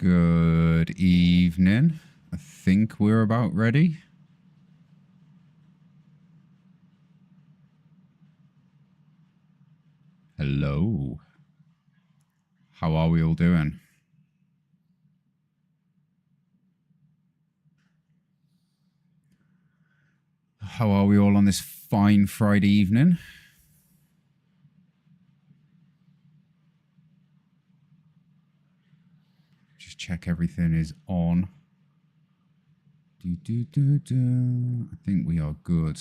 Good evening. I think we're about ready. Hello. How are we all doing? How are we all on this fine Friday evening? Just check everything is on. I think we are good.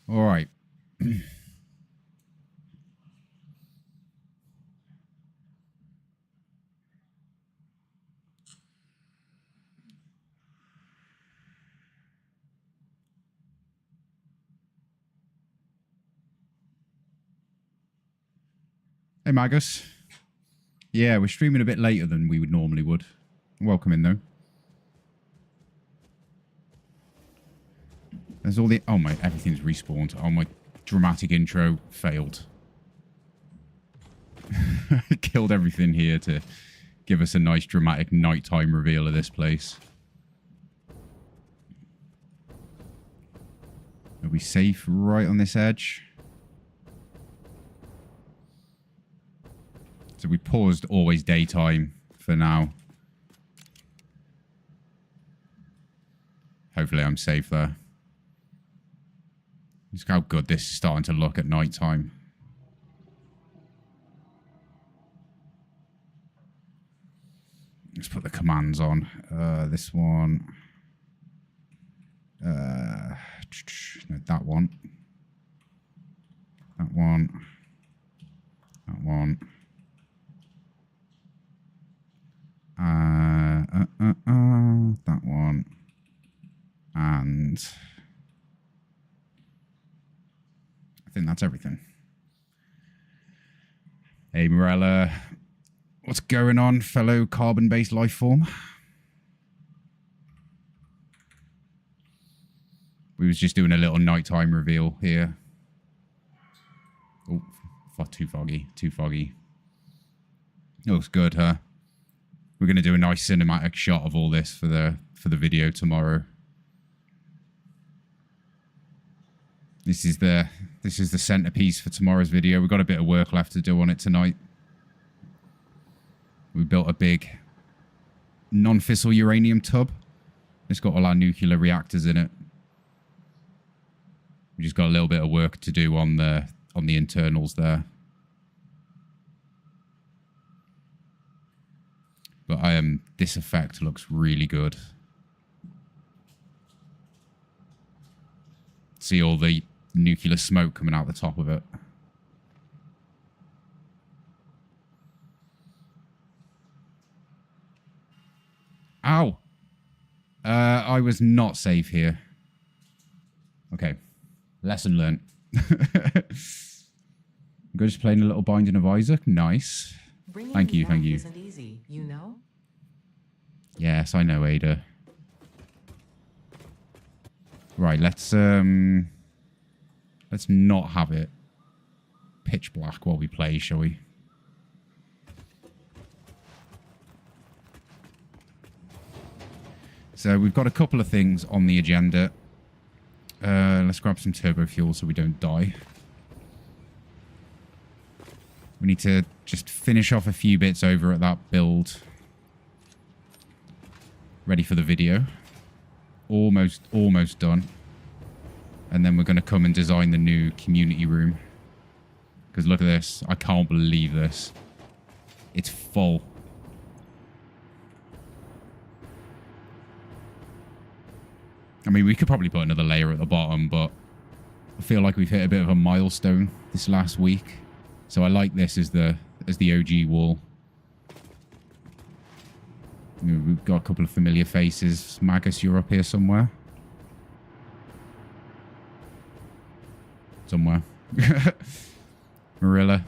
All right. Hey, Magus. Yeah, we're streaming a bit later than we would normally would. Welcome in, though. There's all the... Oh, my... Everything's respawned. Oh, my dramatic intro failed. Killed everything here to give us a nice dramatic nighttime reveal of this place. Are we safe right on this edge? So we paused always daytime for now. Hopefully I'm safe there. Look how good this is starting to look at nighttime. Let's put the commands on. This one. No, that one. That one. That one. That one. And I think that's everything. Hey, Morella. What's going on, fellow carbon-based life form? We was just doing a little nighttime reveal here. Oh, too foggy. Too foggy. Looks good, huh? We're going to do a nice cinematic shot of all this for the video tomorrow. This is the centerpiece for tomorrow's video. We've got a bit of work left to do on it tonight. We built a big non-fissile uranium tub. It's got all our nuclear reactors in it. We just got a little bit of work to do on the internals there. But this effect looks really good. See all the nuclear smoke coming out the top of it. Ow! I was not safe here. Okay. Lesson learned. I'm just playing a little Binding of Isaac. Nice. Thank you, thank you. Isn't easy, you know? Yes, I know, Ada. Right, let's not have it pitch black while we play, shall we? So we've got a couple of things on the agenda. Let's grab some turbo fuel so we don't die. We need to just finish off a few bits over at that build. Ready for the video. Almost done. And then we're going to come and design the new community room. Because look at this. I can't believe this. It's full. I mean, we could probably put another layer at the bottom, but I feel like we've hit a bit of a milestone this last week. So I like this as the OG wall. We've got a couple of familiar faces. Magus, you're up here somewhere. Somewhere. Morella,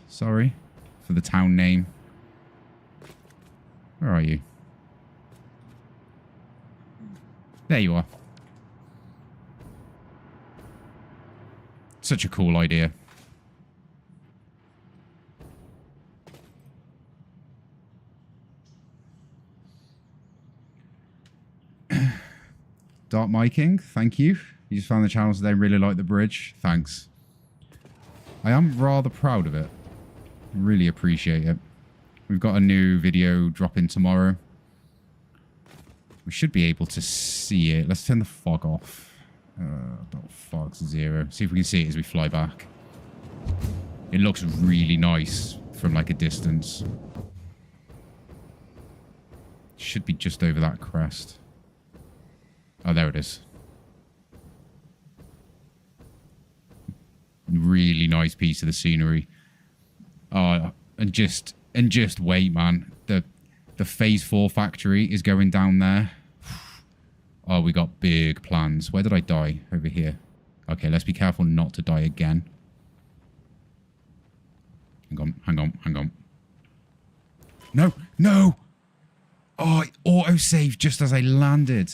sorry, for the town name. Where are you? There you are. Such a cool idea. Dark Miking, thank you. You just found the channel today, really like the bridge. Thanks. I am rather proud of it. Really appreciate it. We've got a new video dropping tomorrow. We should be able to see it. Let's turn the fog off. Fog's 0. See if we can see it as we fly back. It looks really nice from like a distance. Should be just over that crest. Oh, there it is. Really nice piece of the scenery. Oh, and just wait, man. The Phase 4 factory is going down there. Oh, we got big plans. Where did I die? Over here. Okay, let's be careful not to die again. Hang on. No, no! Oh, it auto-saved just as I landed.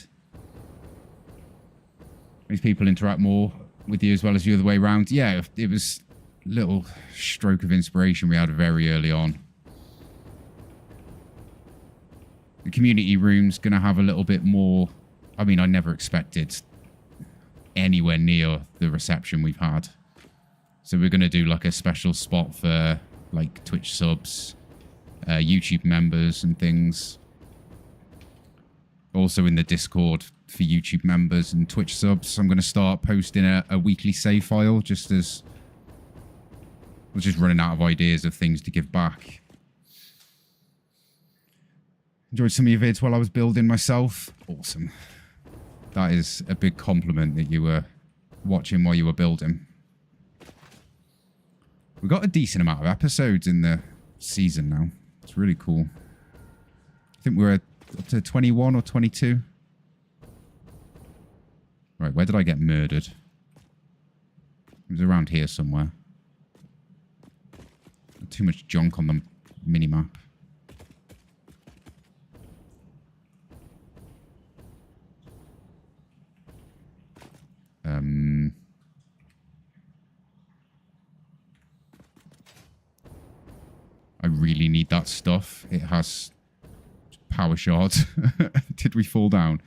These people interact more with you as well as the other way around. Yeah, it was a little stroke of inspiration we had very early on. The community room's going to have a little bit more... I mean, I never expected anywhere near the reception we've had. So we're going to do like a special spot for like Twitch subs, YouTube members and things. Also in the Discord for YouTube members and Twitch subs, I'm going to start posting a weekly save file just as... I was just running out of ideas of things to give back. Enjoyed some of your vids while I was building myself. Awesome. That is a big compliment that you were watching while you were building. We've got a decent amount of episodes in the season now. It's really cool. I think we're up to 21 or 22. Right, where did I get murdered? It was around here somewhere. Too much junk on the minimap. I really need that stuff. It has power shards. Did we fall down?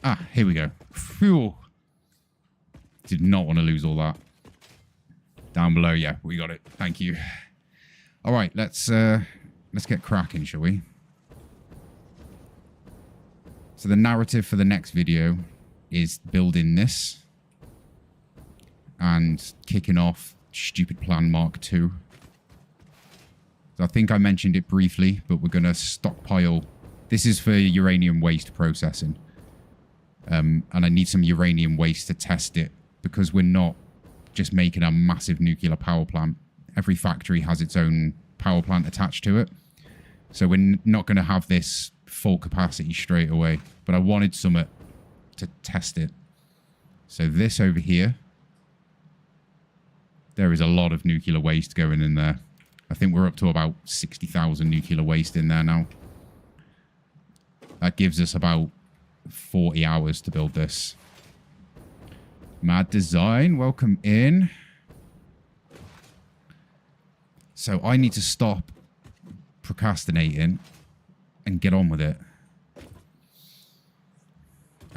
Ah, here we go. Phew. Did not want to lose all that. Down below, yeah, we got it. Thank you. All right, let's get cracking, shall we? So the narrative for the next video is building this and kicking off Stupid Plan Mark 2. So I think I mentioned it briefly, but we're going to stockpile. This is for uranium waste processing. And I need some uranium waste to test it because we're not just making a massive nuclear power plant. Every factory has its own power plant attached to it. So we're not going to have this full capacity straight away. But I wanted some to test it. So this over here. There is a lot of nuclear waste going in there. I think we're up to about 60,000 nuclear waste in there now. That gives us about 40 hours to build this. Mad Design, welcome in. So I need to stop procrastinating and get on with it.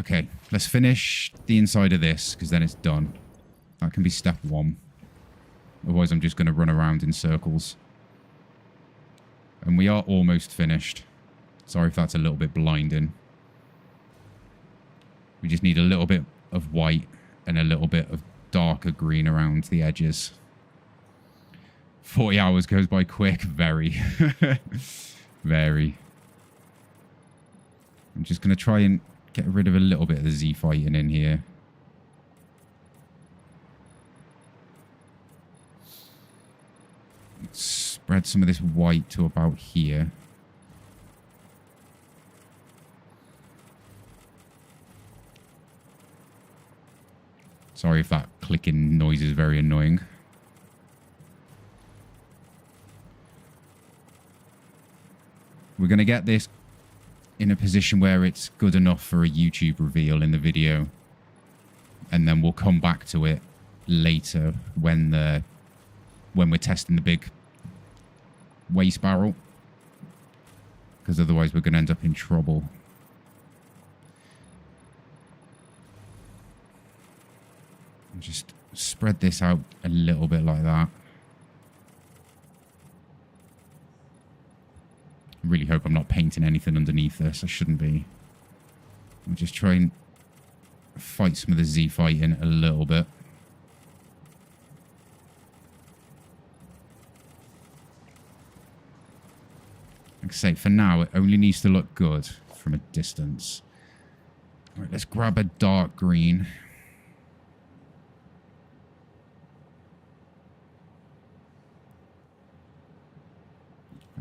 Okay, let's finish the inside of this because then it's done. That can be step 1. Otherwise I'm just going to run around in circles. And we are almost finished. Sorry if that's a little bit blinding. We just need a little bit of white and a little bit of darker green around the edges. 40 hours goes by quick. Very. Very. I'm just going to try and get rid of a little bit of the Z fighting in here. Let's spread some of this white to about here. Sorry if that clicking noise is very annoying. We're going to get this in a position where it's good enough for a YouTube reveal in the video. And then we'll come back to it later when we're testing the big waste barrel. Because otherwise we're going to end up in trouble. Just spread this out a little bit like that. I really hope I'm not painting anything underneath this. I shouldn't be. I'll just try and fight some of the Z fighting a little bit. Like I say, for now, it only needs to look good from a distance. All right, let's grab a dark green.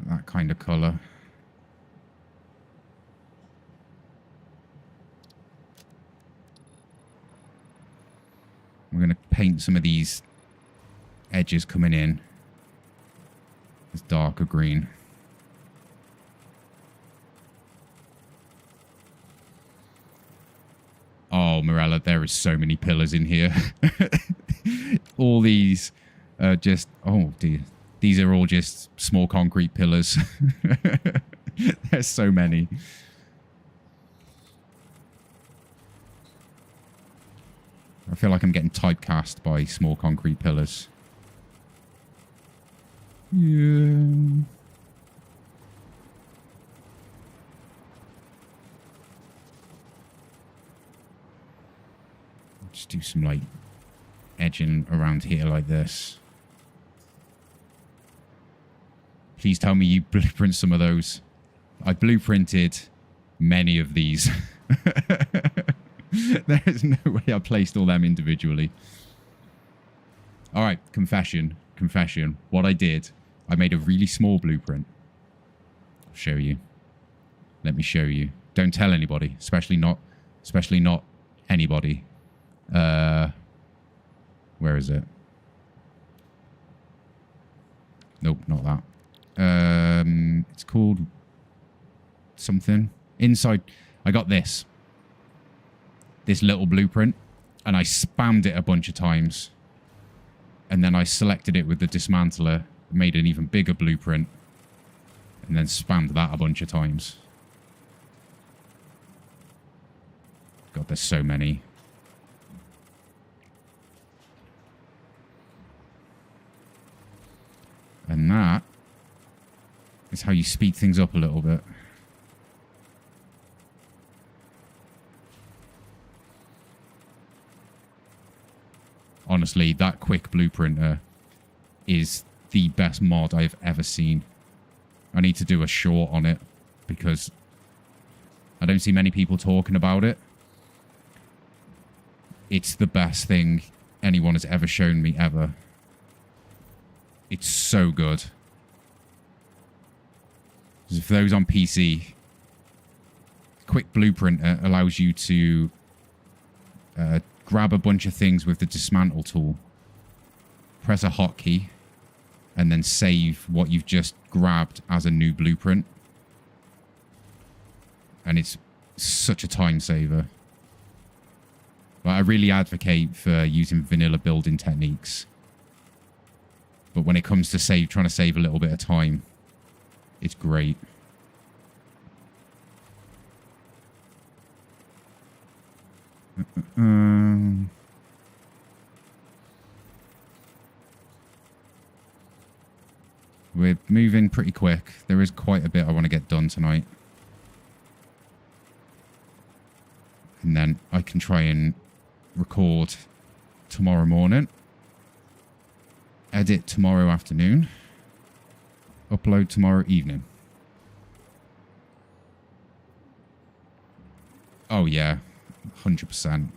That kind of colour. We're going to paint some of these edges coming in as darker green. Oh, Morella, there is so many pillars in here. All these are just... Oh, dear. These are all just small concrete pillars. There's so many. I feel like I'm getting typecast by small concrete pillars. Yeah. Just do some like edging around here like this. Please tell me you blueprint some of those. I blueprinted many of these. There is no way I placed all them individually. All right, confession. Confession. What I did, I made a really small blueprint. I'll show you. Let me show you. Don't tell anybody, especially not anybody. Where is it? Nope, not that. It's called something. Inside, I got this little blueprint, and I spammed it a bunch of times. And then I selected it with the dismantler, made an even bigger blueprint, and then spammed that a bunch of times. God, there's so many. And that is how you speed things up a little bit. Honestly, that quick blueprinter is the best mod I've ever seen. I need to do a short on it because I don't see many people talking about it. It's the best thing anyone has ever shown me, ever. It's so good. For those on PC, quick blueprinter allows you to grab a bunch of things with the dismantle tool, press a hotkey, and then save what you've just grabbed as a new blueprint. And it's such a time saver. But I really advocate for using vanilla building techniques. But when it comes to trying to save a little bit of time, it's great. We're moving pretty quick. There is quite a bit I want to get done tonight. And then I can try and record tomorrow morning. Edit tomorrow afternoon. Upload tomorrow evening. Oh yeah, 100%.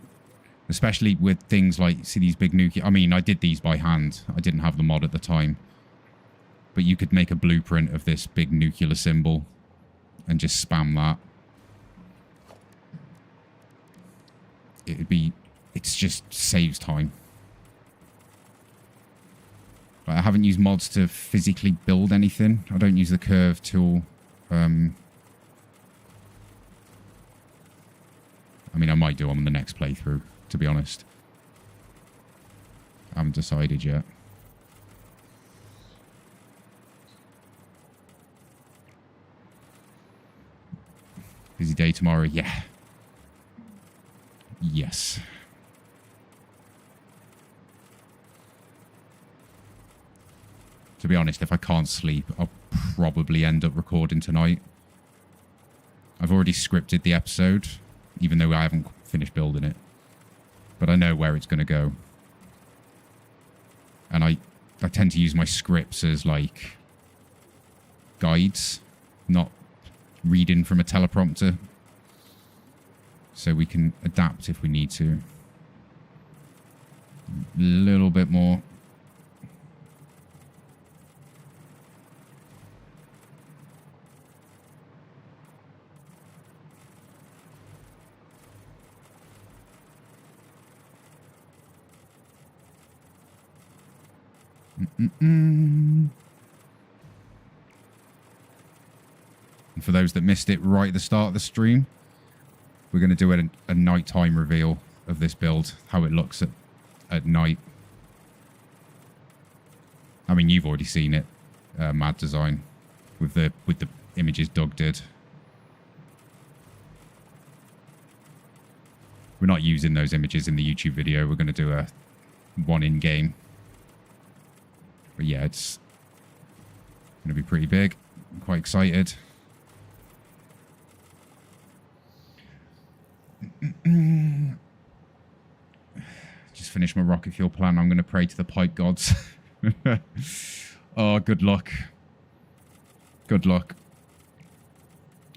Especially with things like, see these big nuclear... I mean, I did these by hand. I didn't have the mod at the time. But you could make a blueprint of this big nuclear symbol and just spam that. It just saves time. But I haven't used mods to physically build anything. I don't use the curve tool. I mean, I might do on the next playthrough, to be honest. I haven't decided yet. Busy day tomorrow? Yeah. Yes. To be honest, if I can't sleep, I'll probably end up recording tonight. I've already scripted the episode, even though I haven't finished building it. But I know where it's going to go. And I tend to use my scripts as, like, guides, not reading from a teleprompter. So we can adapt if we need to. A little bit more. And for those that missed it right at the start of the stream, we're going to do a nighttime reveal of this build, how it looks at night. I mean, you've already seen it, Mad Design, with the images Doug did. We're not using those images in the YouTube video. We're going to do a one in-game. But yeah, it's going to be pretty big. I'm quite excited. Just finished my rocket fuel plan. I'm going to pray to the pipe gods. Oh, good luck. Good luck.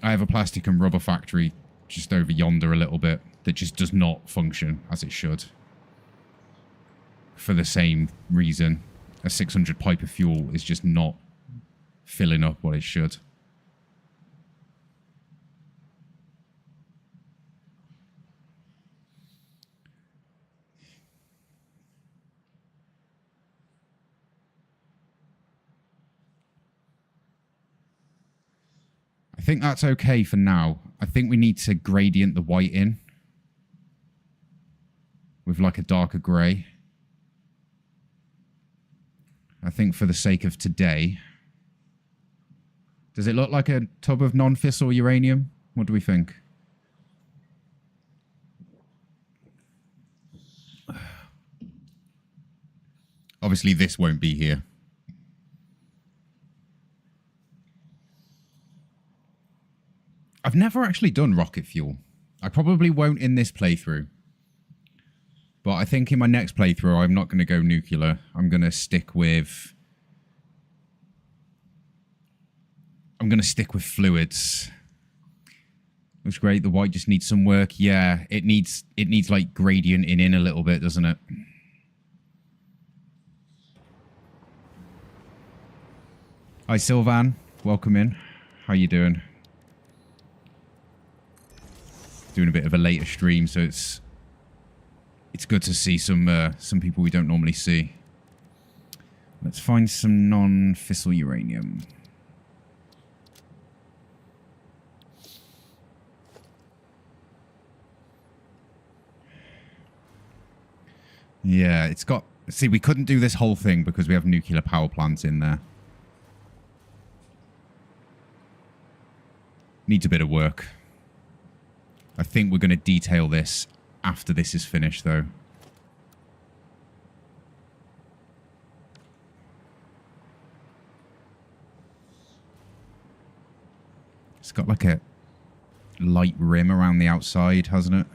I have a plastic and rubber factory just over yonder a little bit that just does not function as it should. For the same reason. A 600 pipe of fuel is just not filling up what it should. I think that's okay for now. I think we need to gradient the white in with like a darker grey. I think for the sake of today. Does it look like a tub of non-fissile uranium? What do we think? Obviously, this won't be here. I've never actually done rocket fuel. I probably won't in this playthrough. But I think in my next playthrough, I'm not going to go nuclear. I'm going to stick with... fluids. Looks great. The white just needs some work. Yeah, it needs like gradient in a little bit, doesn't it? Hi, Sylvan. Welcome in. How you doing? Doing a bit of a later stream, so it's good to see some people we don't normally see. Let's find some non-fissile uranium. Yeah, it's got... See, we couldn't do this whole thing because we have nuclear power plants in there. Needs a bit of work. I think we're going to detail this after this is finished, though. It's got like a light rim around the outside, hasn't it?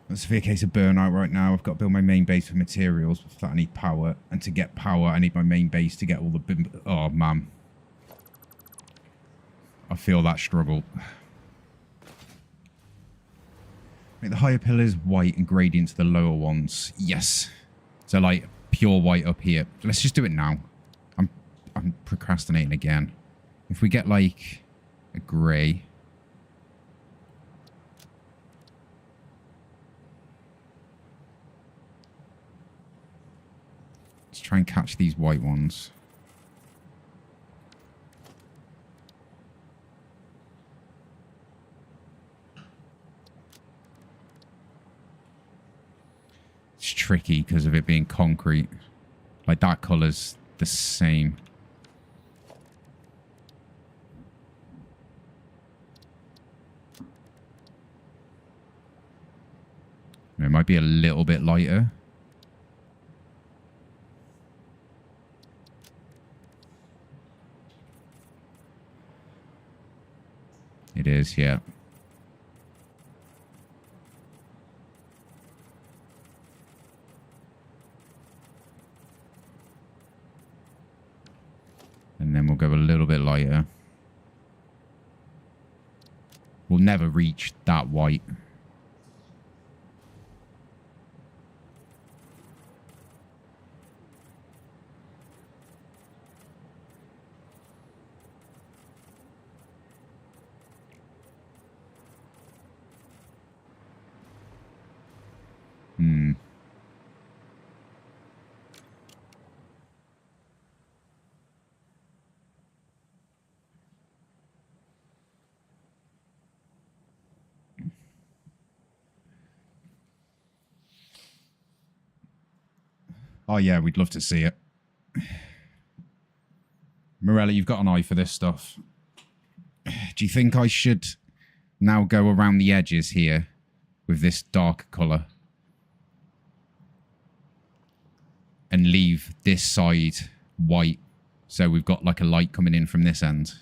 It's a case of burnout right now. I've got to build my main base for materials. For that I need power. And to get power, I need my main base to get all the... Oh, man. I feel that struggle. Make the higher pillars white and gradient to the lower ones. Yes. So, like, pure white up here. Let's just do it now. I'm procrastinating again. If we get, like, a grey... Try and catch these white ones. It's tricky because of it being concrete. Like, that colour's the same. It might be a little bit lighter. It is, yeah. And then we'll go a little bit lighter. We'll never reach that white. Hmm. Oh, yeah, we'd love to see it. Morella, you've got an eye for this stuff. Do you think I should now go around the edges here with this dark colour and leave this side white so we've got like a light coming in from this end?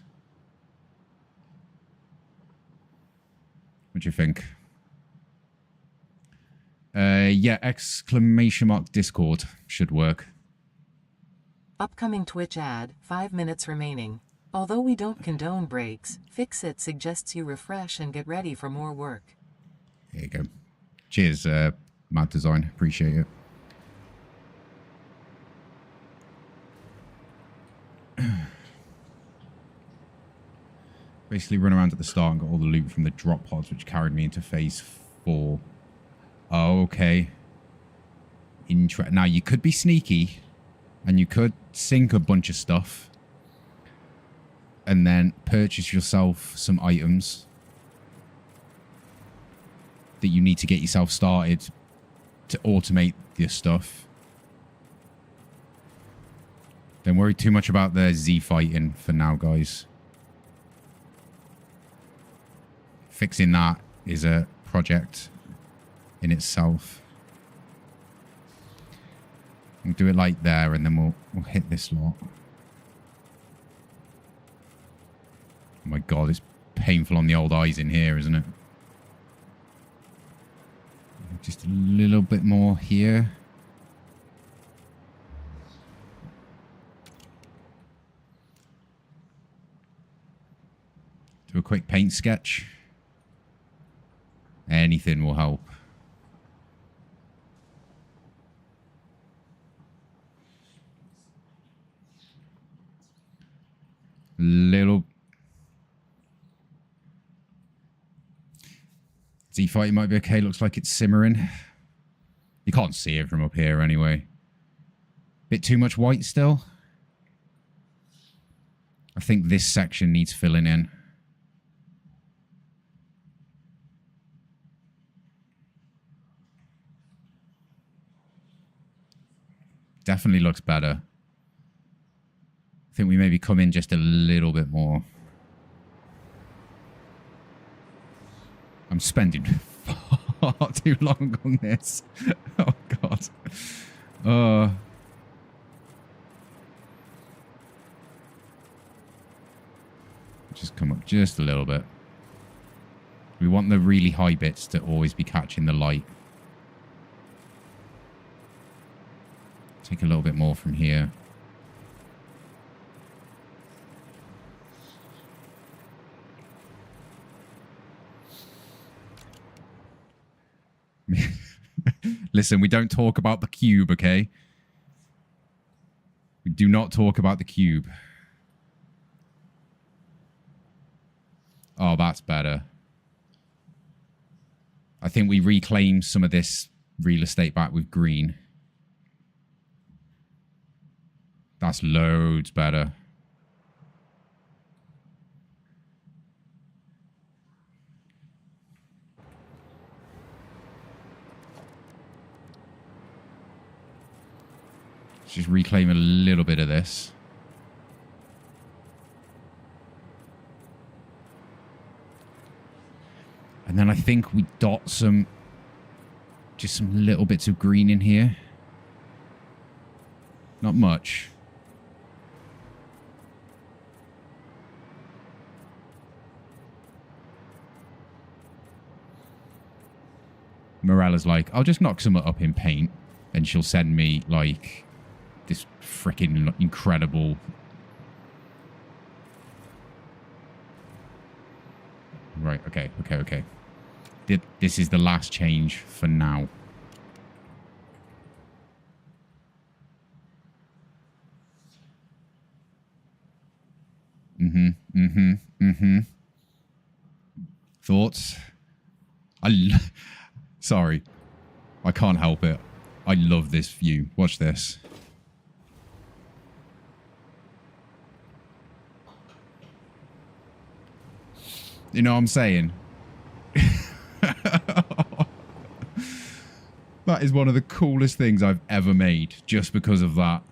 What do you think? Yeah, ! Discord should work. Upcoming Twitch ad, 5 minutes remaining. Although we don't condone breaks, Fixit suggests you refresh and get ready for more work. There you go. Cheers, Mad Design. Appreciate it. Basically run around at the start and got all the loot from the drop pods, which carried me into phase 4. Oh, okay. Now, you could be sneaky, and you could sink a bunch of stuff, and then purchase yourself some items that you need to get yourself started to automate this stuff. Don't worry too much about the Z fighting for now, guys. Fixing that is a project in itself. We'll do it like there, and then we'll hit this lot. Oh my god, it's painful on the old eyes in here, isn't it? Just a little bit more here. Do a quick paint sketch. Anything will help. Little Z-fight might be okay. Looks like it's simmering. You can't see it from up here anyway. Bit too much white still. I think this section needs filling in. Definitely looks better. I think we maybe come in just a little bit more. I'm spending far too long on this. Oh, God. Just come up just a little bit. We want the really high bits to always be catching the light. Take a little bit more from here. Listen, we don't talk about the cube, okay? We do not talk about the cube. Oh, that's better. I think we reclaim some of this real estate back with green. That's loads better. Let's just reclaim a little bit of this. And then I think we dot just some little bits of green in here. Not much. Morella's like, I'll just knock some up in paint. And she'll send me, like, this freaking incredible... Right, okay. This is the last change for now. Thoughts? Sorry. I can't help it. I love this view. Watch this. You know what I'm saying? That is one of the coolest things I've ever made, just because of that.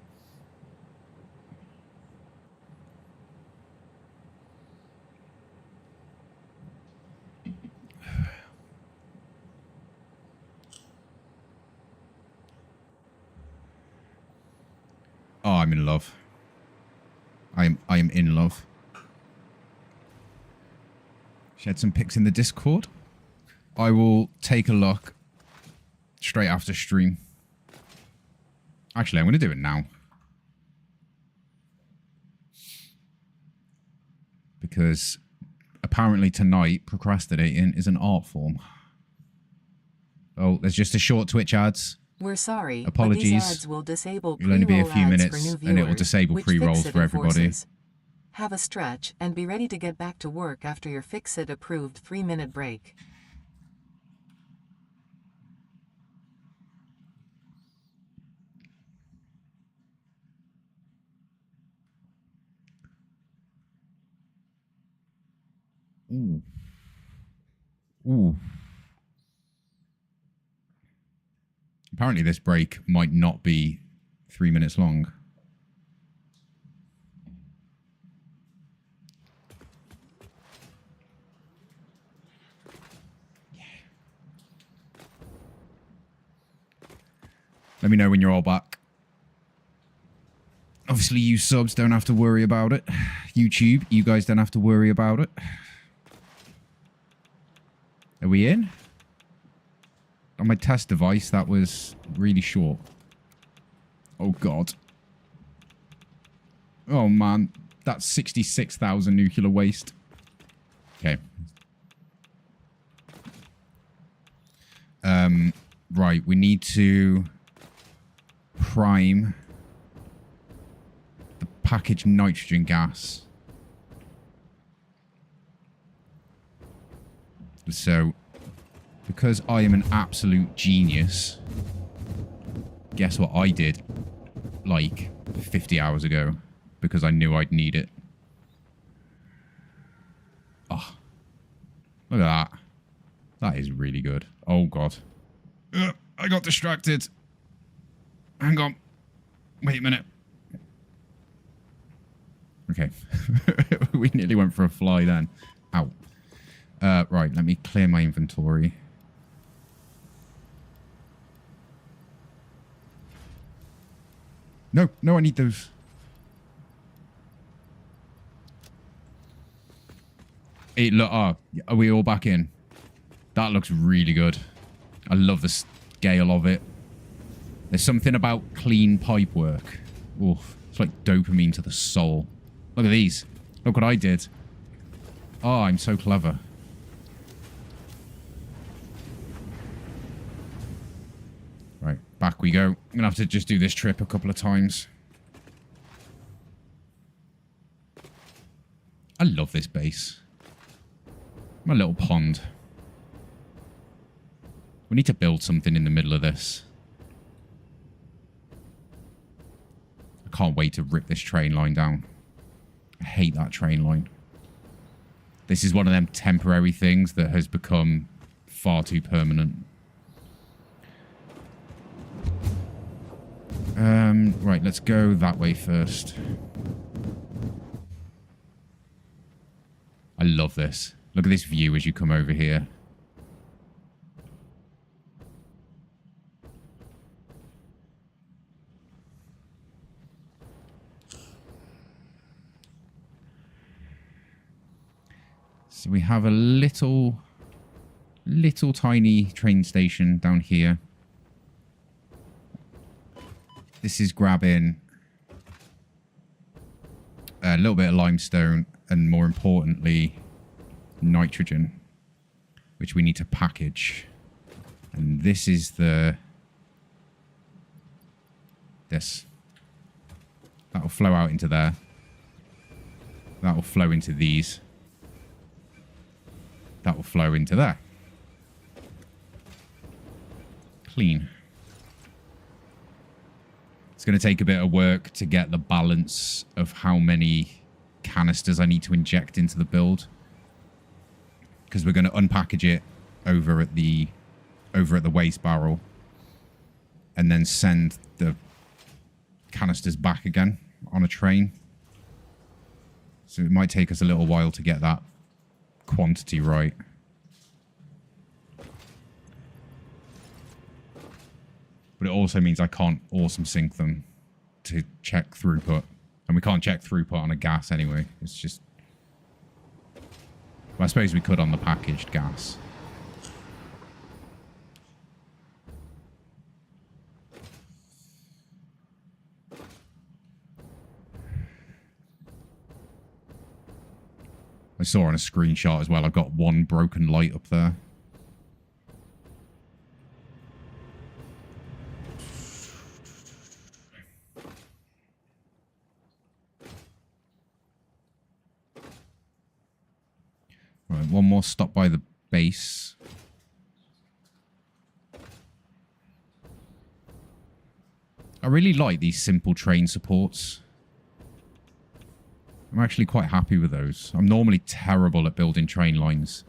Oh, I'm in love. I am in love. Shed some pics in the Discord. I will take a look straight after stream. Actually, I'm going to do it now. Because apparently tonight, procrastinating is an art form. Oh, there's just a short Twitch ads. We're sorry, Apologies. but these ads will disable It'll only be a pre-roll few ads minutes, for new and it will viewers, disable which pre-rolls Fixit for everybody. enforces. Have a stretch and be ready to get back to work after your Fixit approved 3-minute break. Ooh. Ooh. Apparently this break might not be 3 minutes long. Yeah. Let me know when you're all back. Obviously, you subs don't have to worry about it. YouTube, you guys don't have to worry about it. Are we in? On my test device, that was really short. Oh, God. Oh, man. That's 66,000 nuclear waste. Okay. Right, we need to prime the packaged nitrogen gas. So, because I am an absolute genius, guess what I did like 50 hours ago because I knew I'd need it. Oh, look at that. That is really good. Oh, God. I got distracted. Hang on. Wait a minute. Okay. We nearly went for a fly then. Ow. Right, let me clear my inventory. No, I need those. Look, are we all back in? That looks really good. I love the scale of it. There's something about clean pipe work. Oof, it's like dopamine to the soul. Look at these. Look what I did. Oh, I'm so clever. Right, back we go. I'm going to have to just do this trip a couple of times. I love this base. My little pond. We need to build something in the middle of this. I can't wait to rip this train line down. I hate that train line. This is one of them temporary things that has become far too permanent. Right, let's go that way first. I love this. Look at this view as you come over here. So we have a little tiny train station down here. This is grabbing a little bit of limestone and, more importantly, nitrogen, which we need to package. And this is this. That'll flow out into there. That'll flow into these. That will flow into there. Clean. It's going to take a bit of work to get the balance of how many canisters I need to inject into the build, because we're going to unpackage it over at the waste barrel and then send the canisters back again on a train. So it might take us a little while to get that quantity right. But it also means I can't awesome sync them to check throughput. And we can't check throughput on a gas anyway. It's just... Well, I suppose we could on the packaged gas. I saw on a screenshot as well, I've got one broken light up there. Right, one more stop by the base. I really like these simple train supports. I'm actually quite happy with those. I'm normally terrible at building train lines.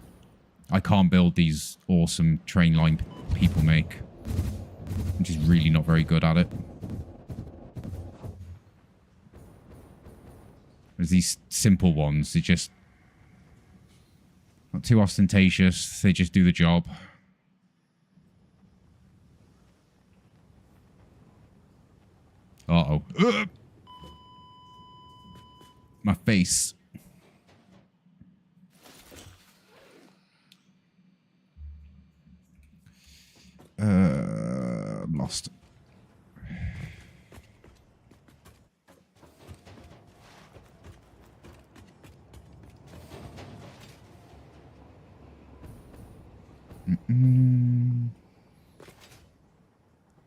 I can't build these awesome train line people make. I'm just really not very good at it. There's these simple ones. They're just not too ostentatious. They just do the job. Uh-oh. My face. I'm lost.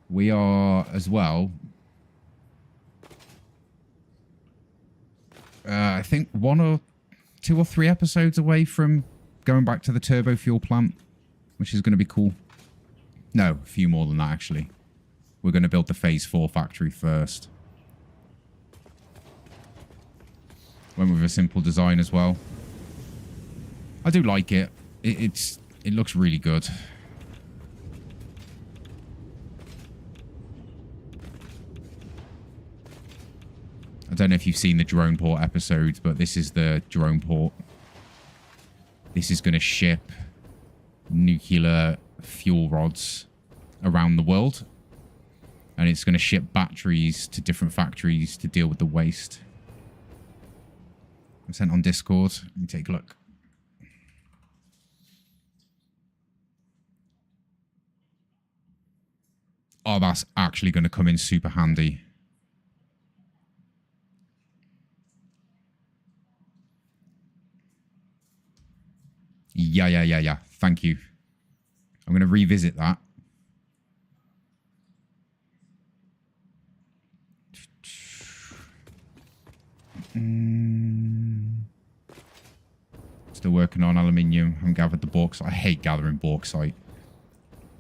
We are as well. I think 1 or 2 or 3 episodes away from going back to the turbo fuel plant, which is going to be cool. No, a few more than that, actually. We're going to build the Phase 4 factory first. Went with a simple design as well. I do like it. It looks really good. I don't know if you've seen the drone port episodes, but this is the drone port. This is going to ship nuclear fuel rods around the world. And it's going to ship batteries to different factories to deal with the waste. I'm sent on Discord. Let me take a look. Oh, that's actually going to come in super handy. Yeah. Thank you. I'm going to revisit that. Still working on aluminium. I haven't gathered the bauxite. I hate gathering bauxite.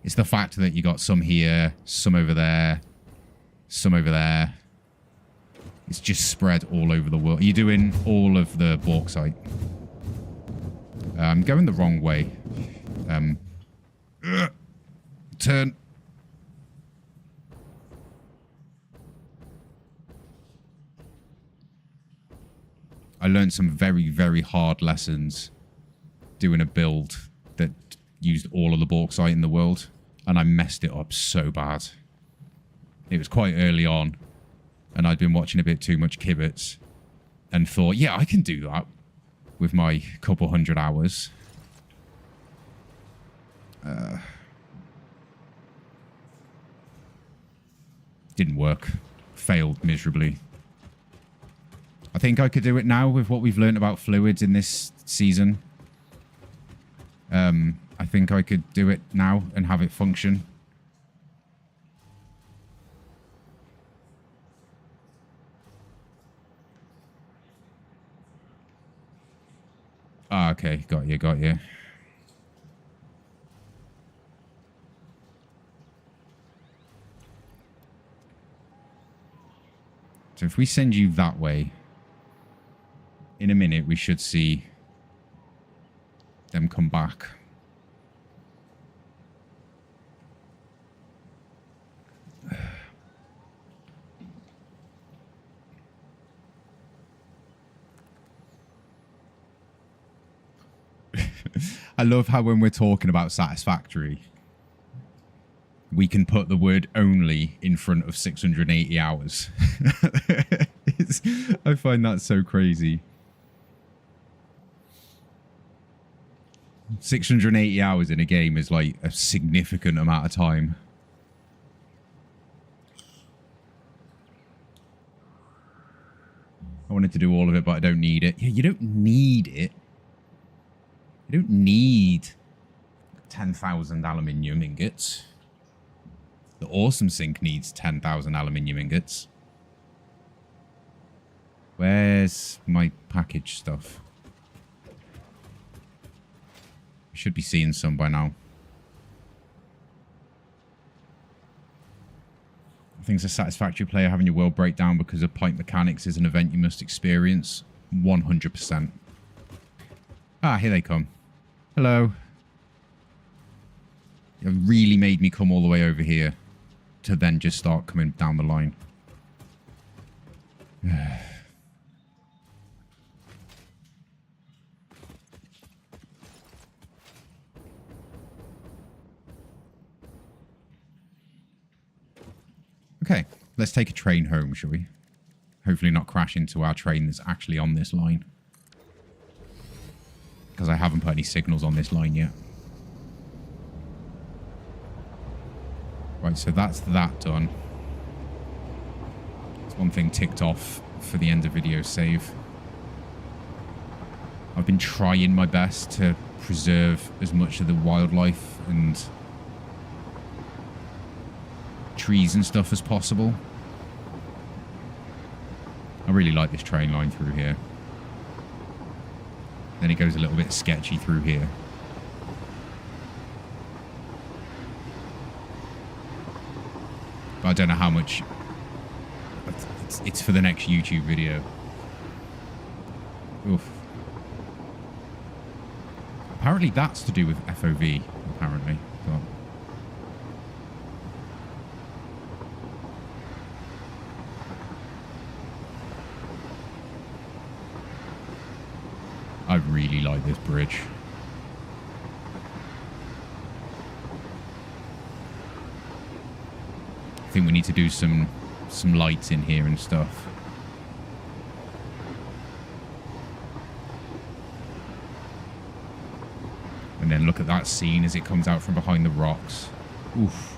It's the fact that you got some here, some over there, some over there. It's just spread all over the world. Are you doing all of the bauxite? I'm going the wrong way. Turn. I learned some very, very hard lessons doing a build that used all of the bauxite in the world, and I messed it up so bad. It was quite early on, and I'd been watching a bit too much Kibitz and thought, yeah, I can do that with my couple hundred hours. Didn't work. Failed miserably. I think I could do it now with what we've learned about fluids in this season. I think I could do it now and have it function. Ah, okay. Got you, got you. So if we send you that way, in a minute we should see them come back. I love how when we're talking about satisfactory, we can put the word only in front of 680 hours. I find that so crazy. 680 hours in a game is like a significant amount of time. I wanted to do all of it, but I don't need it. Yeah, you don't need it. You don't need 10,000 aluminium ingots. The awesome sink needs 10,000 aluminium ingots. Where's my package stuff? I should be seeing some by now. I think it's a satisfactory player having your world break down because of pipe mechanics is an event you must experience. 100%. Ah, here they come. Hello. It really made me come all the way over here to then just start coming down the line. Okay, let's take a train home, shall we? Hopefully not crash into our train that's actually on this line. Because I haven't put any signals on this line yet. Right, so that's that done. That's one thing ticked off for the end of video save. I've been trying my best to preserve as much of the wildlife and trees and stuff as possible. I really like this train line through here. Then it goes a little bit sketchy through here. But I don't know how much. It's for the next YouTube video. Oof. Apparently that's to do with FOV, apparently. But I really like this bridge. I think we need to do some lights in here and stuff. And then look at that scene as it comes out from behind the rocks. Oof.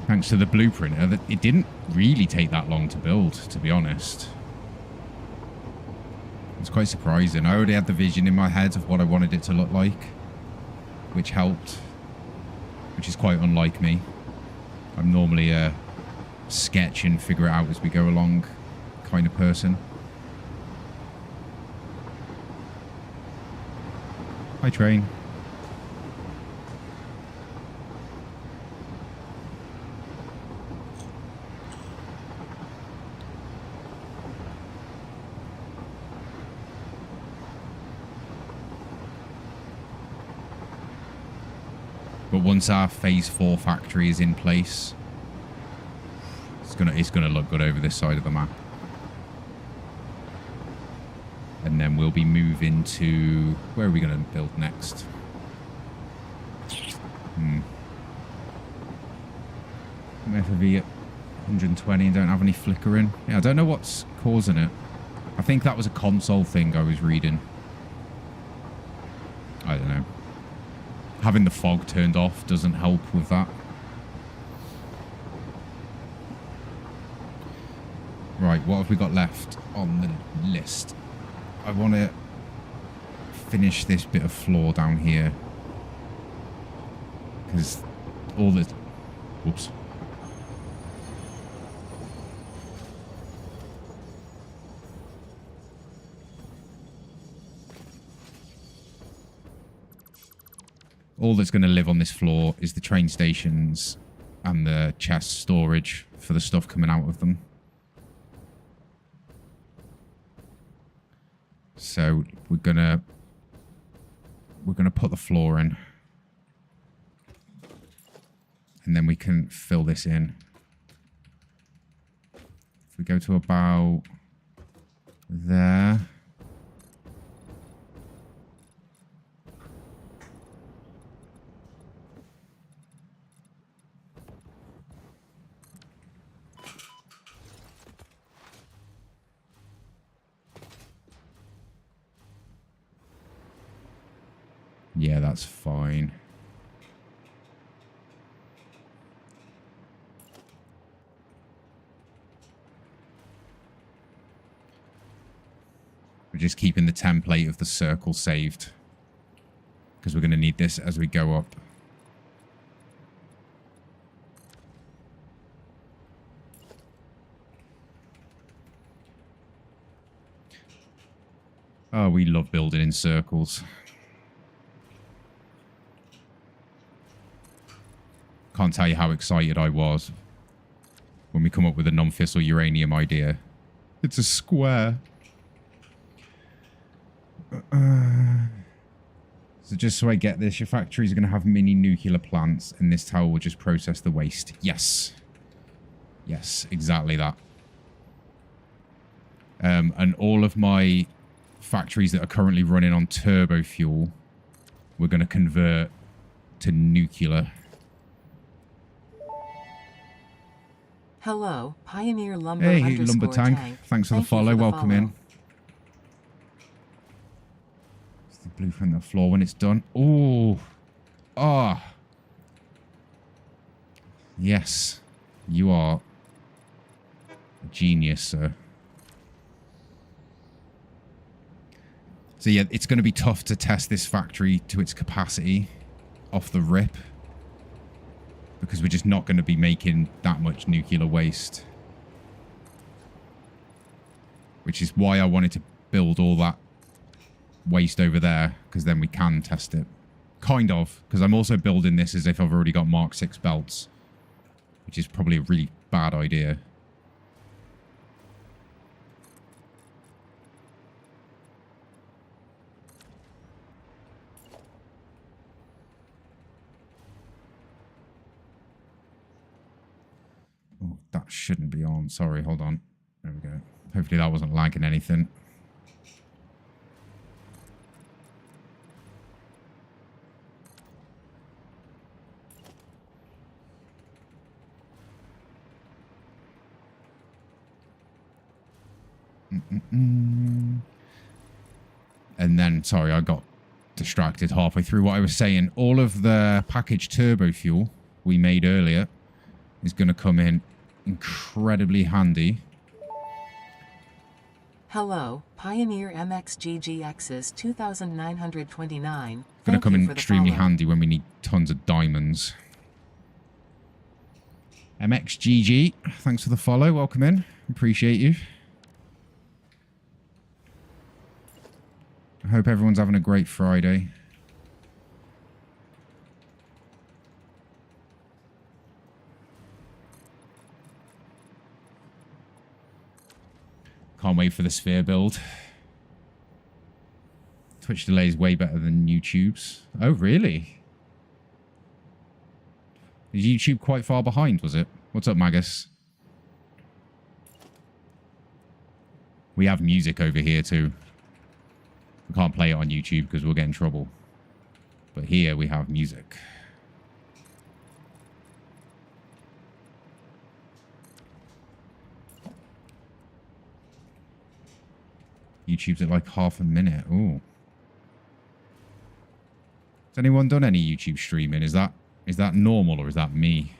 Thanks to the blueprint, it didn't really take that long to build, to be honest. It's quite surprising. I already had the vision in my head of what I wanted it to look like, which helped, which is quite unlike me. I'm normally a sketch and figure it out as we go along kind of person. Hi, train. But once our phase 4 factory is in place, It's gonna look good over this side of the map. And then we'll be moving to... Where are we going to build next? FOV at 120 and don't have any flickering. Yeah, I don't know what's causing it. I think that was a console thing I was reading. I don't know. Having the fog turned off doesn't help with that. Right, what have we got left on the list? I want to finish this bit of floor down here. Because all the... Whoops. All that's going to live on this floor is the train stations and the chest storage for the stuff coming out of them. So we're gonna put the floor in, and then we can fill this in. If we go to about there. Yeah, that's fine. We're just keeping the template of the circle saved, because we're going to need this as we go up. Oh, we love building in circles. Can't tell you how excited I was when we come up with a non-fissile uranium idea. It's a square. So just so I get this, your factories are going to have mini nuclear plants, and this tower will just process the waste. Yes. Yes, exactly that. And all of my factories that are currently running on turbo fuel, we're going to convert to nuclear. Hello, Pioneer Lumber Hey, Lumber Tank. Thanks for the follow. Welcome in. It's the blueprint of the floor when it's done. Oh. Ah. Yes. You are a genius, sir. So yeah, it's going to be tough to test this factory to its capacity off the rip, because we're just not going to be making that much nuclear waste. Which is why I wanted to build all that waste over there, because then we can test it. Kind of, because I'm also building this as if I've already got Mark 6 belts, which is probably a really bad idea. Oh, that shouldn't be on. Sorry, hold on. There we go. Hopefully that wasn't lagging anything. And then, sorry, I got distracted halfway through what I was saying. All of the packaged turbo fuel we made earlier is going to come in incredibly handy. Hello, Pioneer MXGGX's 2929. Going to come in extremely handy when we need tons of diamonds. MXGG, thanks for the follow. Welcome in. Appreciate you. I hope everyone's having a great Friday. Can't wait for the sphere build. Twitch delay is way better than YouTube's. Oh, really? Is YouTube quite far behind, was it? What's up, Magus? We have music over here too. We can't play it on YouTube because we'll get in trouble. But here we have music. YouTube's at like half a minute. Ooh. Has anyone done any YouTube streaming? Is that normal or is that me?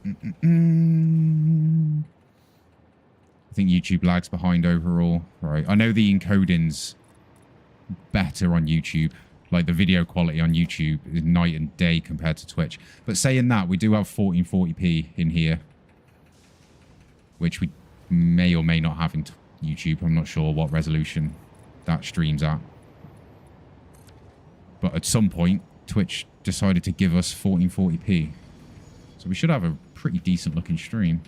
I think YouTube lags behind overall. Right. I know the encoding's better on YouTube. Like the video quality on YouTube is night and day compared to Twitch. But saying that, we do have 1440p in here. Which we may or may not have in YouTube. I'm not sure what resolution that streams at. But at some point, Twitch decided to give us 1440p. So we should have a pretty decent looking stream.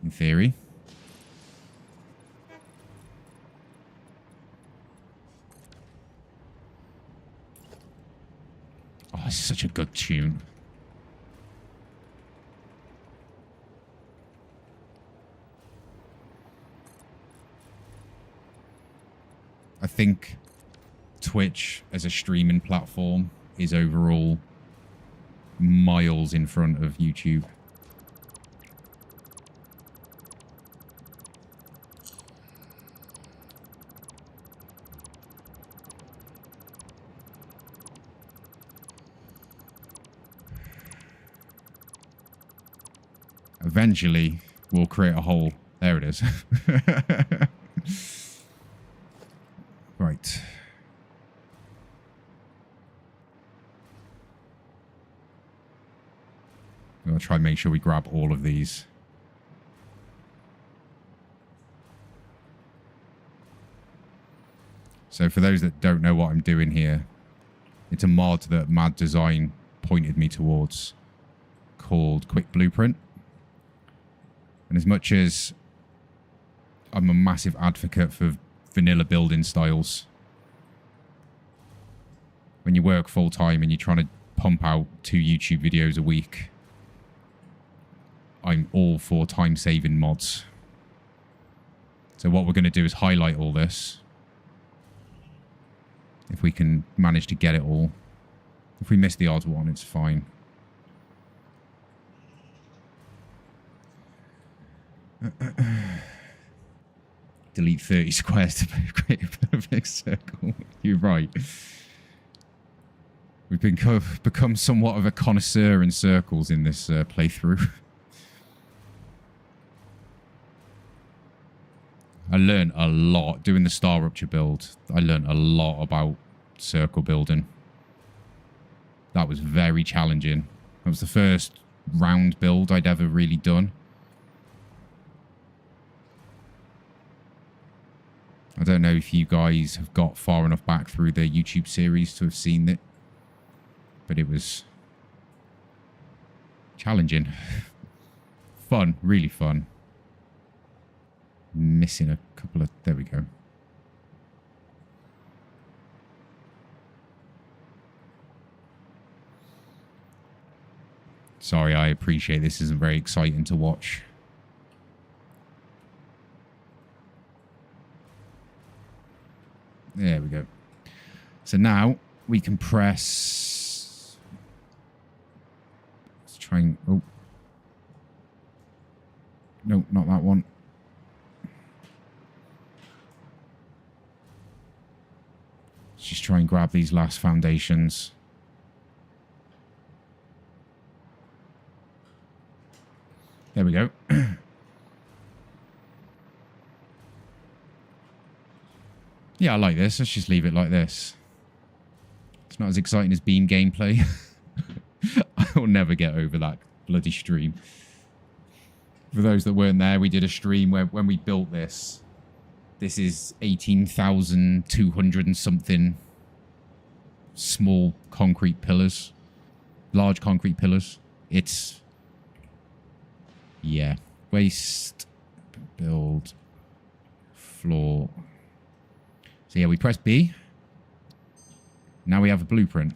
In theory. Oh, it's such a good tune. I think Twitch as a streaming platform is overall miles in front of YouTube. Eventually, we'll create a hole. There it is. Right. I'll try and make sure we grab all of these. So for those that don't know what I'm doing here, it's a mod that Mad Design pointed me towards called Quick Blueprint. And as much as I'm a massive advocate for vanilla building styles, when you work full time and you're trying to pump out 2 YouTube videos a week, I'm all for time-saving mods. So what we're going to do is highlight all this. If we can manage to get it all. If we miss the odd one, it's fine. Delete 30 squares to create a perfect circle. You're right. We've become somewhat of a connoisseur in circles in this playthrough. I learned a lot doing the Star Rupture build. I learned a lot about circle building. That was very challenging. That was the first round build I'd ever really done. I don't know if you guys have got far enough back through the YouTube series to have seen it, but it was challenging. Fun, really fun. Missing a couple of... There we go. Sorry, I appreciate this isn't very exciting to watch. There we go. So now we can press... Let's try and... Oh. No, not that one. Let's just try and grab these last foundations. There we go. Yeah, I like this. Let's just leave it like this. It's not as exciting as Beam gameplay. I'll never get over that bloody stream. For those that weren't there, we did a stream where when we built this, this is 18,200 and something small concrete pillars. Large concrete pillars. It's... yeah. Waste. Build. Floor. So yeah, we press B. Now we have a blueprint.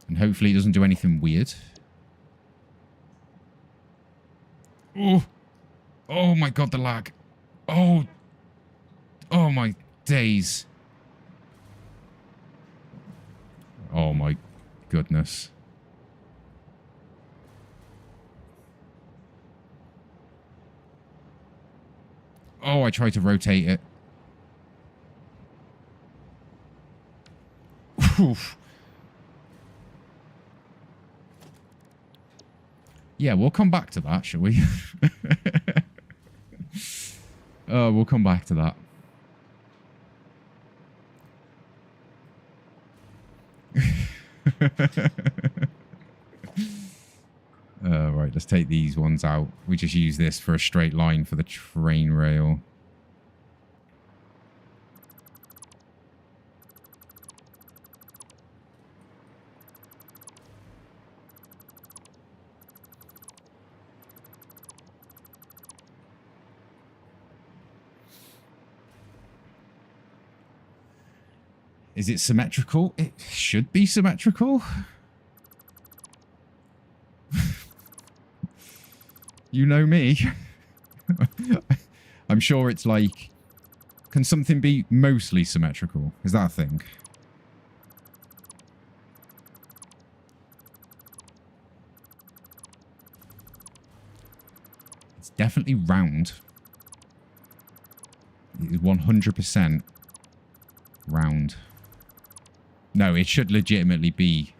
And hopefully it doesn't do anything weird. Oh. Oh my god, the lag. Oh. Oh my days. Oh my goodness. Oh, I tried to rotate it. Oof. Yeah, we'll come back to that, shall we? We'll come back to that. Right, let's take these ones out. We just use this for a straight line for the train rail. Is it symmetrical? It should be symmetrical. You know me. I'm sure it's like... can something be mostly symmetrical? Is that a thing? It's definitely round. It is 100% round. No, it should legitimately be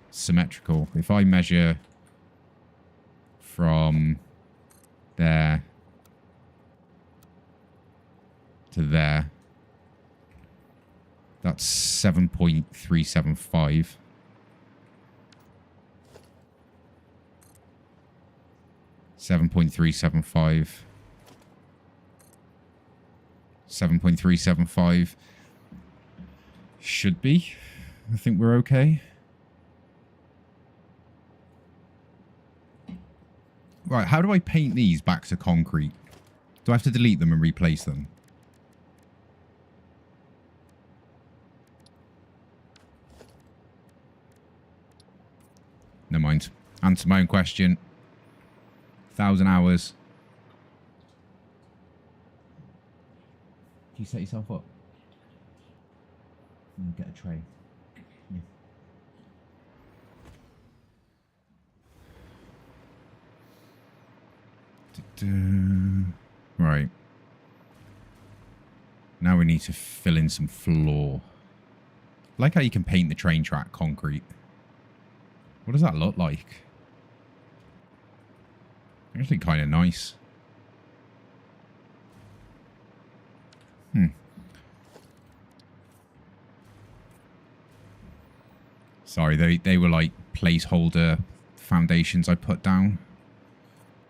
symmetrical. If I measure from there to there, that's 7.375. $7.375. 7.375 should be. I think we're okay. Right, how do I paint these back to concrete? Do I have to delete them and replace them? Never mind. Answer my own question. 1,000 hours. Can you set yourself up? Get a tray. Yeah. Right. Now we need to fill in some floor. I like how you can paint the train track concrete. What does that look like? Actually kind of nice. Sorry, they were like placeholder foundations I put down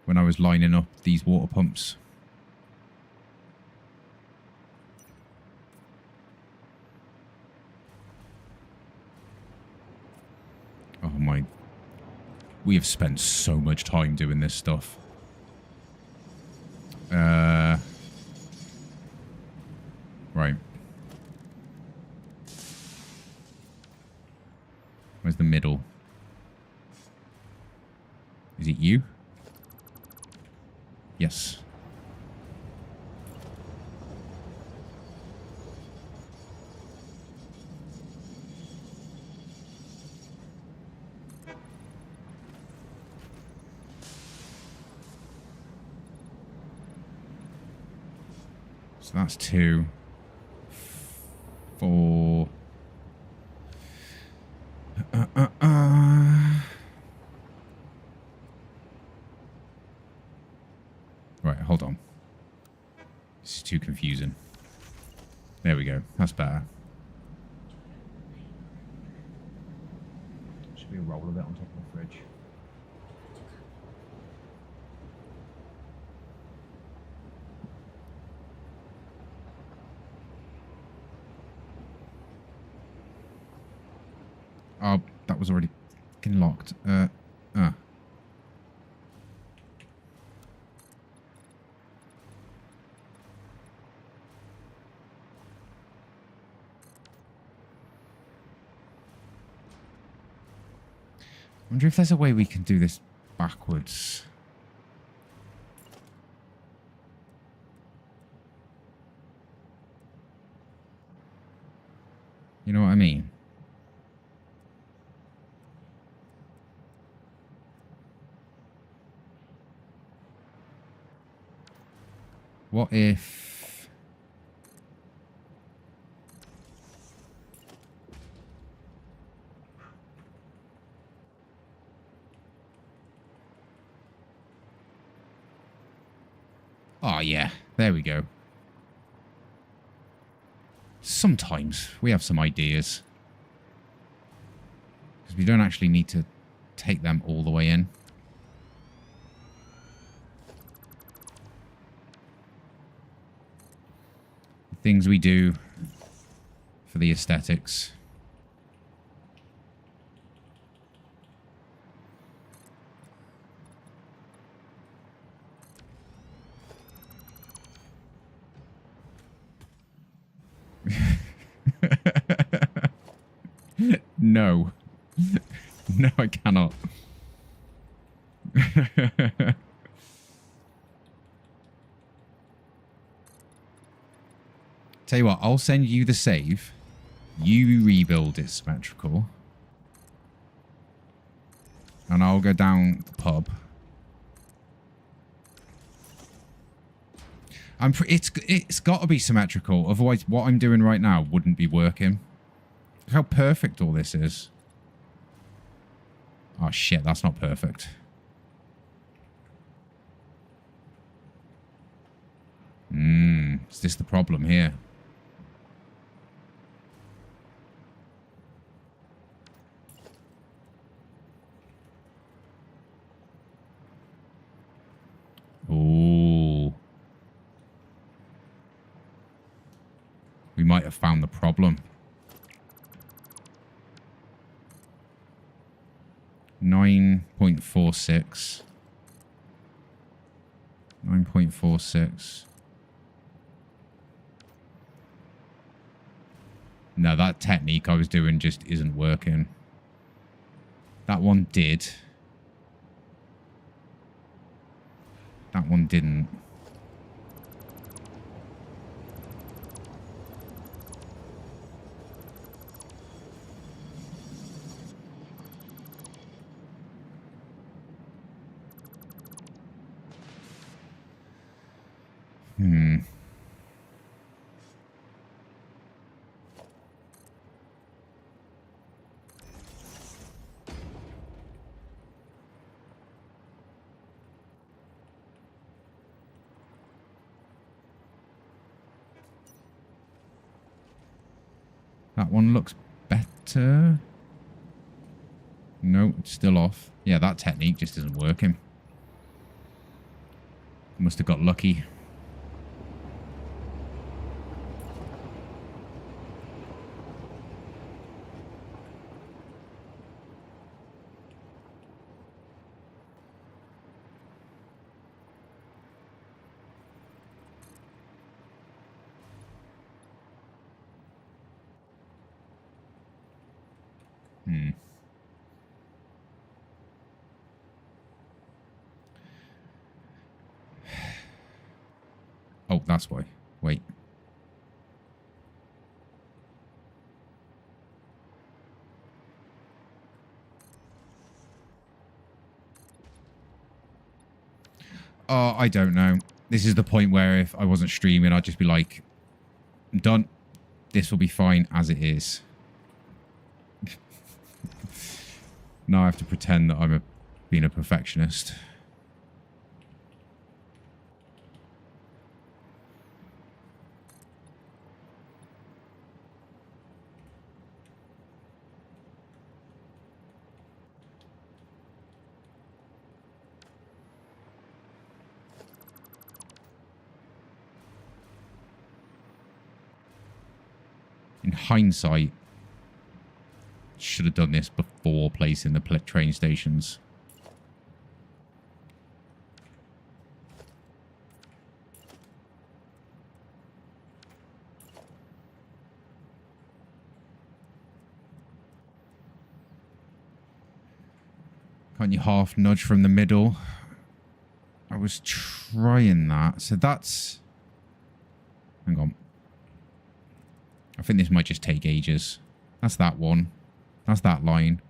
when I was lining up these water pumps. Oh my... we have spent so much time doing this stuff. Right. Where's the middle? Is it you? Yes. So that's 2, 4. Right, hold on. This is too confusing. There we go. That's better. Should be a roll of it on top of the fridge. Oh, that was already fucking locked. I wonder if there's a way we can do this backwards. You know what I mean? What if... Oh, yeah. There we go. Sometimes we have some ideas. Because we don't actually need to take them all the way in. Things we do for the aesthetics. No. No, I cannot. Tell you what, I'll send you the save. You rebuild it symmetrical. And I'll go down the pub. It's got to be symmetrical. Otherwise, what I'm doing right now wouldn't be working. Look how perfect all this is. Oh, shit, that's not perfect. Is this the problem here? Ooh. We might have found the problem. 9.46. 9.46. No, that technique I was doing just isn't working. That one did. That one didn't. That one looks better. No, it's still off. Yeah, that technique just isn't working. Must have got lucky. Oh, that's why. Wait. Oh, I don't know. This is the point where if I wasn't streaming, I'd just be like, I'm done. This will be fine as it is. Now I have to pretend that I'm being a perfectionist. In hindsight, should have done this before placing the train stations. Can't you half nudge from the middle? I was trying that. So that's... Hang on. I think this might just take ages. That's that one. That's that line.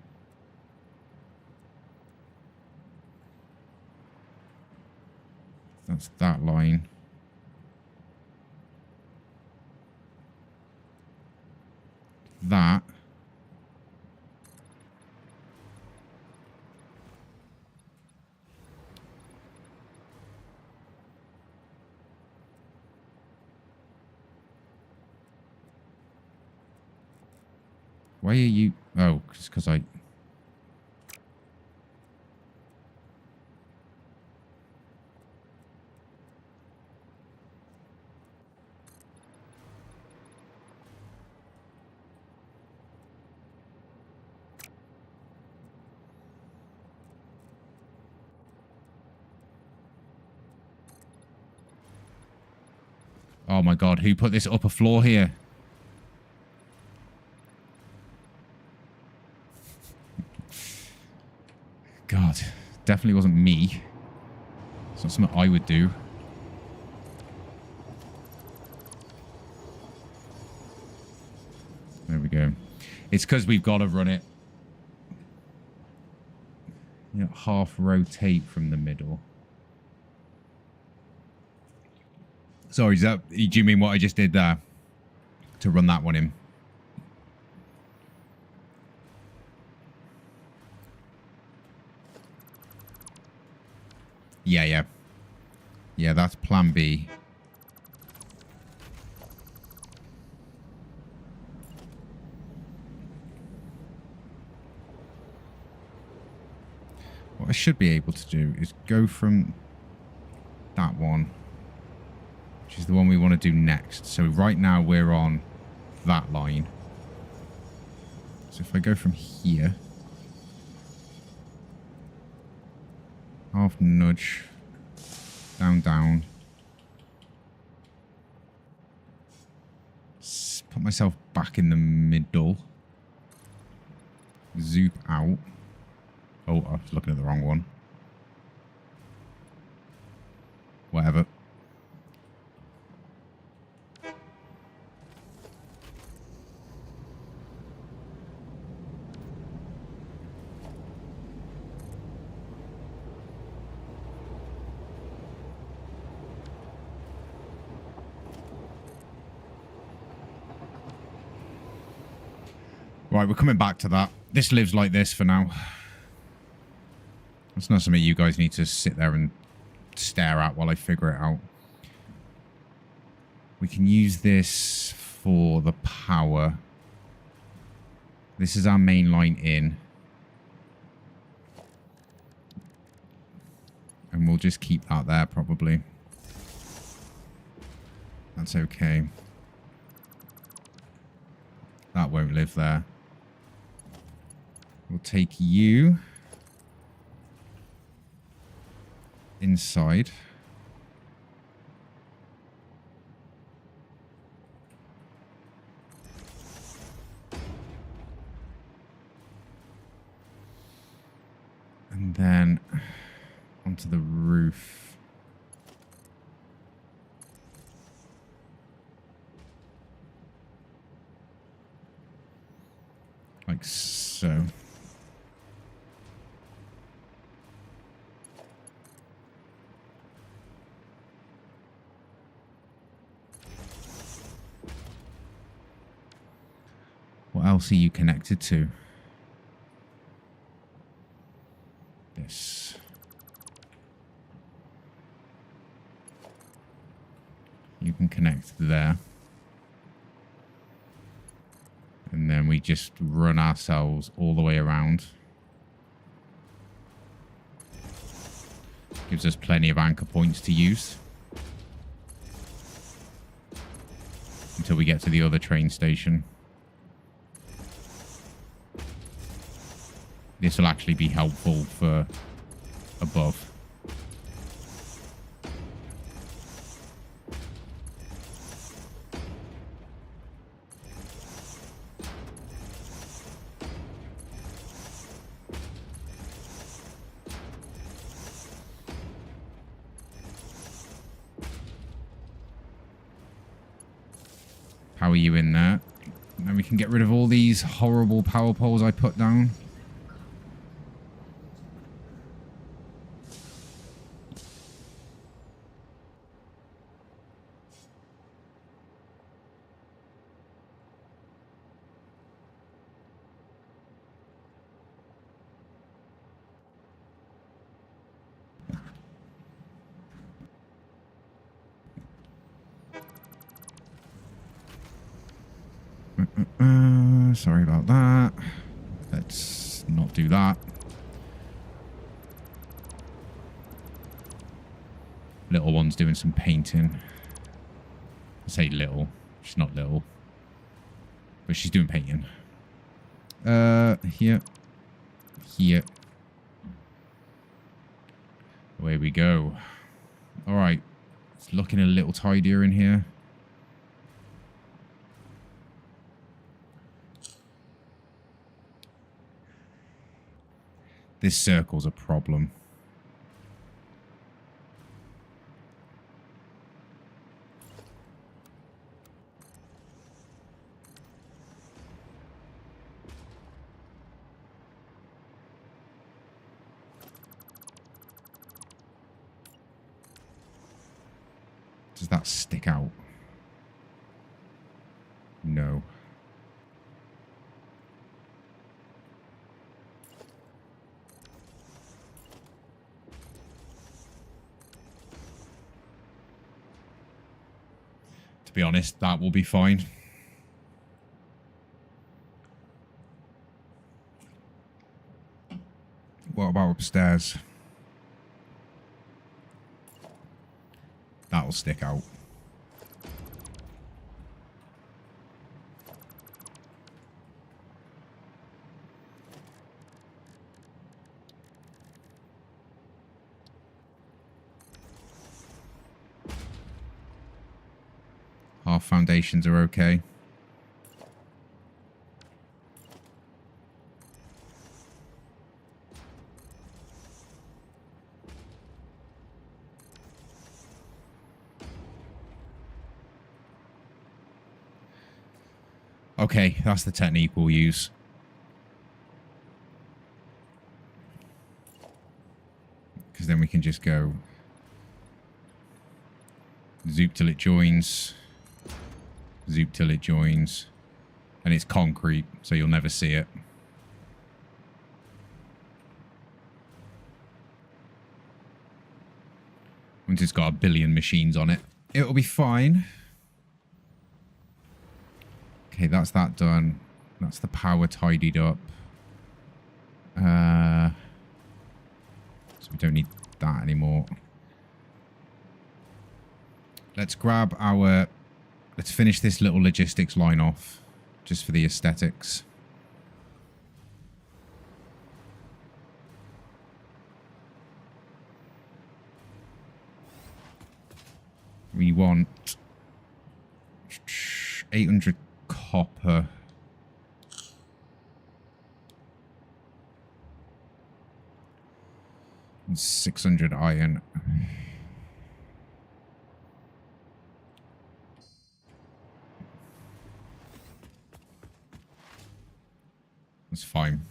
That's that line. That. Why are you... Oh, it's because I... Oh my god, who put this upper floor here? God, definitely wasn't me. It's not something I would do. There we go. It's because we've got to run it. You know, half rotate from the middle. Sorry, do you mean what I just did there? To run that one in? Yeah. Yeah, that's plan B. What I should be able to do is go from that one, which is the one we want to do next. So right now we're on that line. So if I go from here, half nudge, down, put myself back in the middle, zoop out. Oh, I was looking at the wrong one. Whatever. Right, we're coming back to that. This lives like this for now. It's not something you guys need to sit there and stare at while I figure it out. We can use this for the power. This is our main line in. And we'll just keep that there, probably. That's okay. That won't live there. We'll take you inside. And then onto the roof. Like so. What else are you connected to? This. You can connect there. And then we just run ourselves all the way around. Gives us plenty of anchor points to use. Until we get to the other train station. this will actually be helpful for above. Power you in there. And we can get rid of all these horrible power poles I put down. Sorry about that. Let's not do that. Little one's doing some painting. I say little. She's not little. But she's doing painting. Here. Here. Away we go. Alright. It's looking a little tidier in here. This circle's a problem. Does that stick out? No. To be honest, that will be fine. What about upstairs? That'll stick out. Our foundations are okay. Okay, that's the technique we'll use. Because then we can just go zoop till it joins. Zoop till it joins. And it's concrete, so you'll never see it. Once it's got a billion machines on it, it'll be fine. Okay, that's that done. That's the power tidied up. So we don't need that anymore. Let's grab our... Let's finish this little logistics line off, just for the aesthetics. We want 800 copper. And 600 iron. That's fine.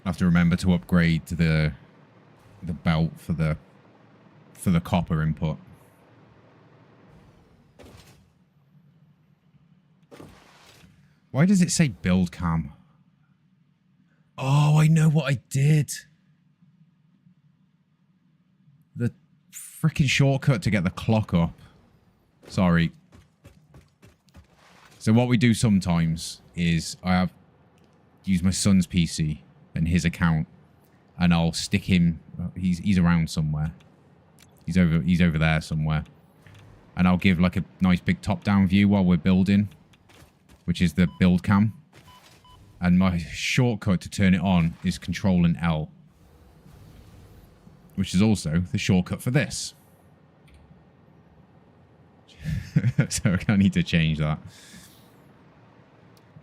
I have to remember to upgrade the belt for the copper input. Why does it say build cam? Oh, I know what I did. The freaking shortcut to get the clock up. Sorry. So what we do sometimes is I use my son's PC and his account, and I'll stick him. He's around somewhere. He's over there somewhere, and I'll give like a nice big top-down view while we're building, which is the build cam. And my shortcut to turn it on is Control and L. Which is also the shortcut for this. So I need to change that.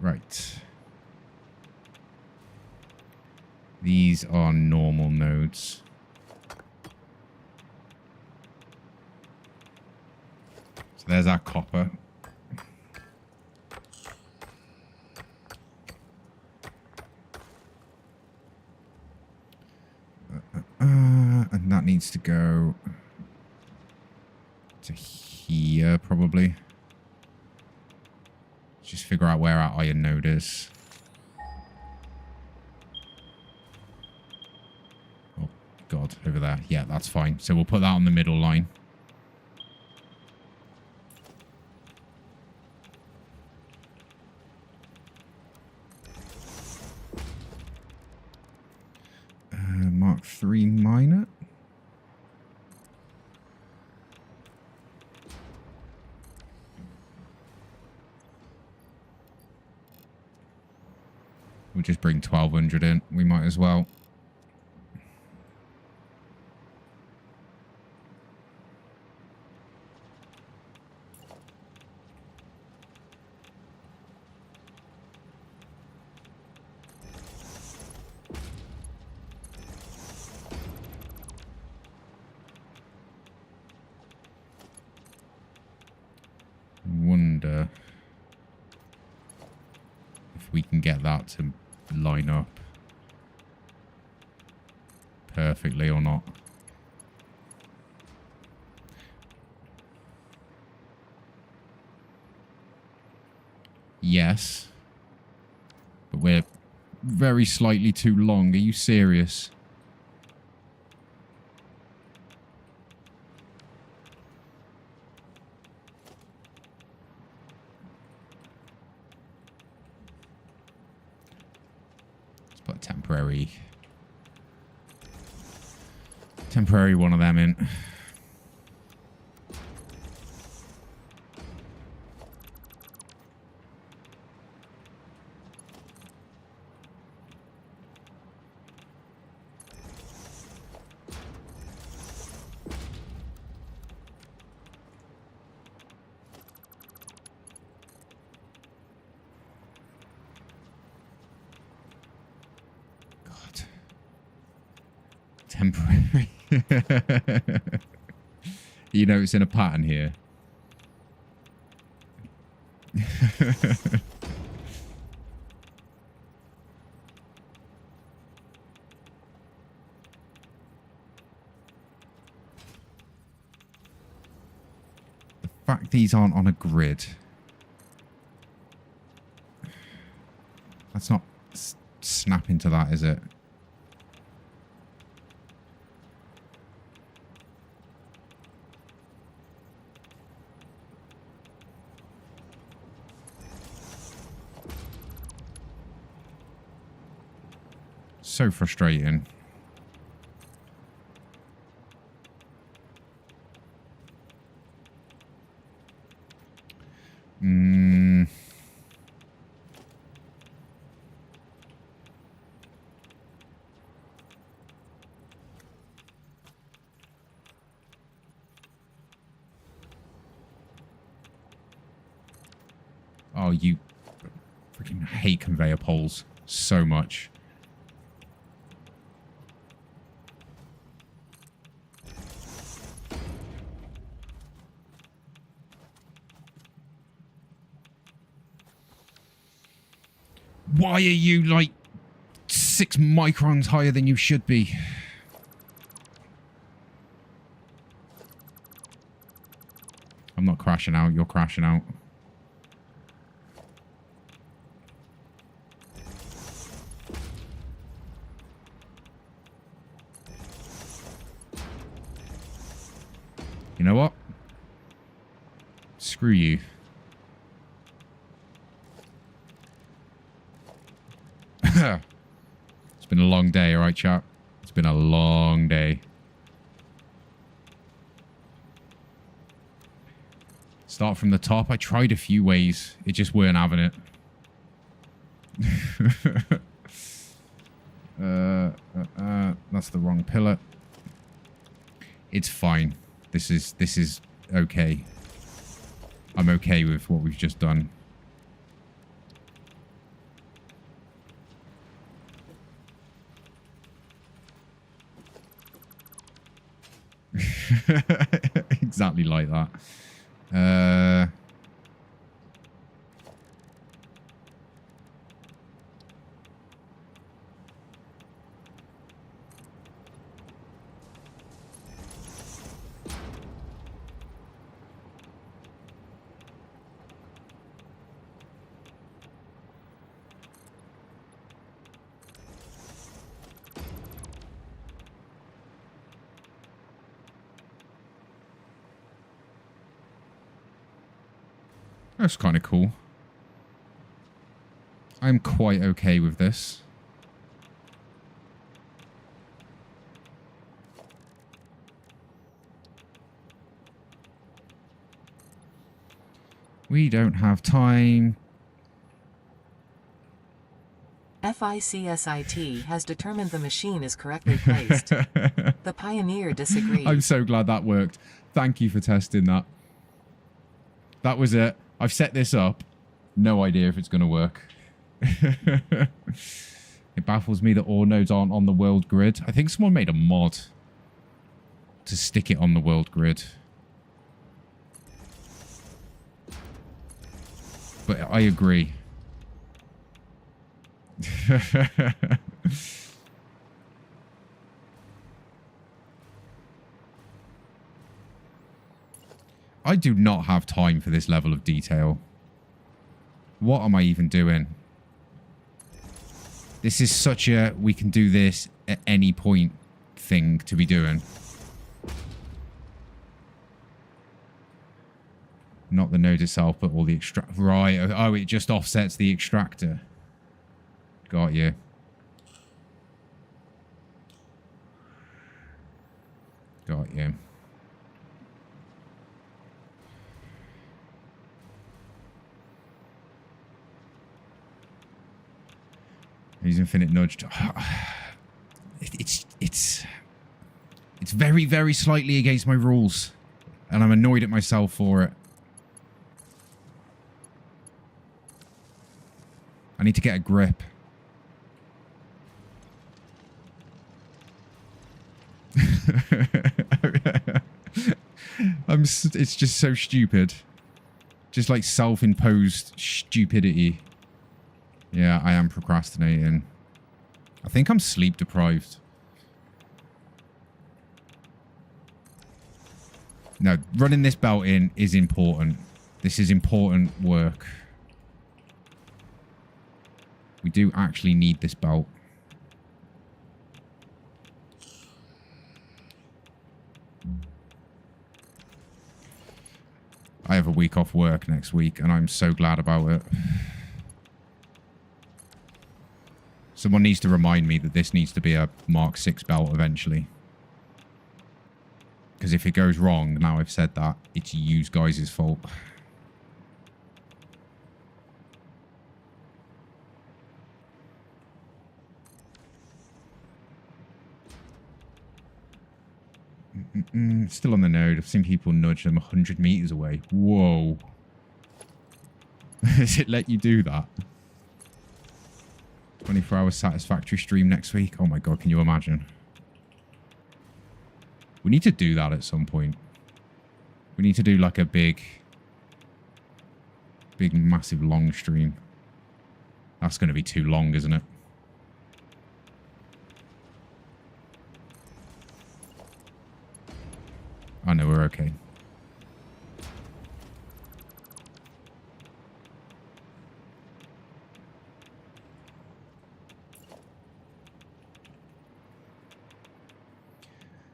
Right. These are normal nodes. So there's our copper. And that needs to go to here, probably. Just figure out where our iron node is. Oh, God, over there. Yeah, that's fine. So we'll put that on the middle line. Mark III miner. We'll just bring 1200 in. We might as well. Wonder if we can get that to line up perfectly or not. Yes. But we're very slightly too long. Are you serious? Temporary one of them in. God. Temporary. You noticing a pattern here? The fact these aren't on a grid. That's not snap into that, is it? So frustrating. Oh, you freaking hate conveyor poles so much. Why are you like 6 microns higher than you should be? I'm not crashing out, you're crashing out. You know what? Screw you. It's been a long day, alright, chap? It's been a long day. Start from the top. I tried a few ways. It just weren't having it. That's the wrong pillar. It's fine. This is okay. I'm okay with what we've just done. Exactly like that. That's kind of cool. I'm quite okay with this. We don't have time. FICSIT has determined the machine is correctly placed. The Pioneer disagreed. I'm so glad that worked. Thank you for testing that. That was it. I've set this up. No idea if it's going to work. It baffles me that all nodes aren't on the world grid. I think someone made a mod to stick it on the world grid. But I agree. I do not have time for this level of detail. What am I even doing? This is such a we can do this at any point thing to be doing. Not the node itself, but all the extract. Right. Oh, it just offsets the extractor. Got you. Got you. Use infinite nudge. It's very, very slightly against my rules. And I'm annoyed at myself for it. I need to get a grip. It's just so stupid. Just like self-imposed stupidity. Yeah, I am procrastinating. I think I'm sleep deprived. No, running this belt in is important. This is important work. We do actually need this belt. I have a week off work next week, and I'm so glad about it. Someone needs to remind me that this needs to be a Mark 6 belt eventually. Because if it goes wrong, now I've said that, it's you guys' fault. Still on the node. I've seen people nudge them 100 meters away. Whoa. Does it let you do that? 24 hours satisfactory stream next week. Oh my god, can you imagine? We need to do that at some point. We need to do like a big, massive long stream. That's going to be too long, isn't it? I know we're okay.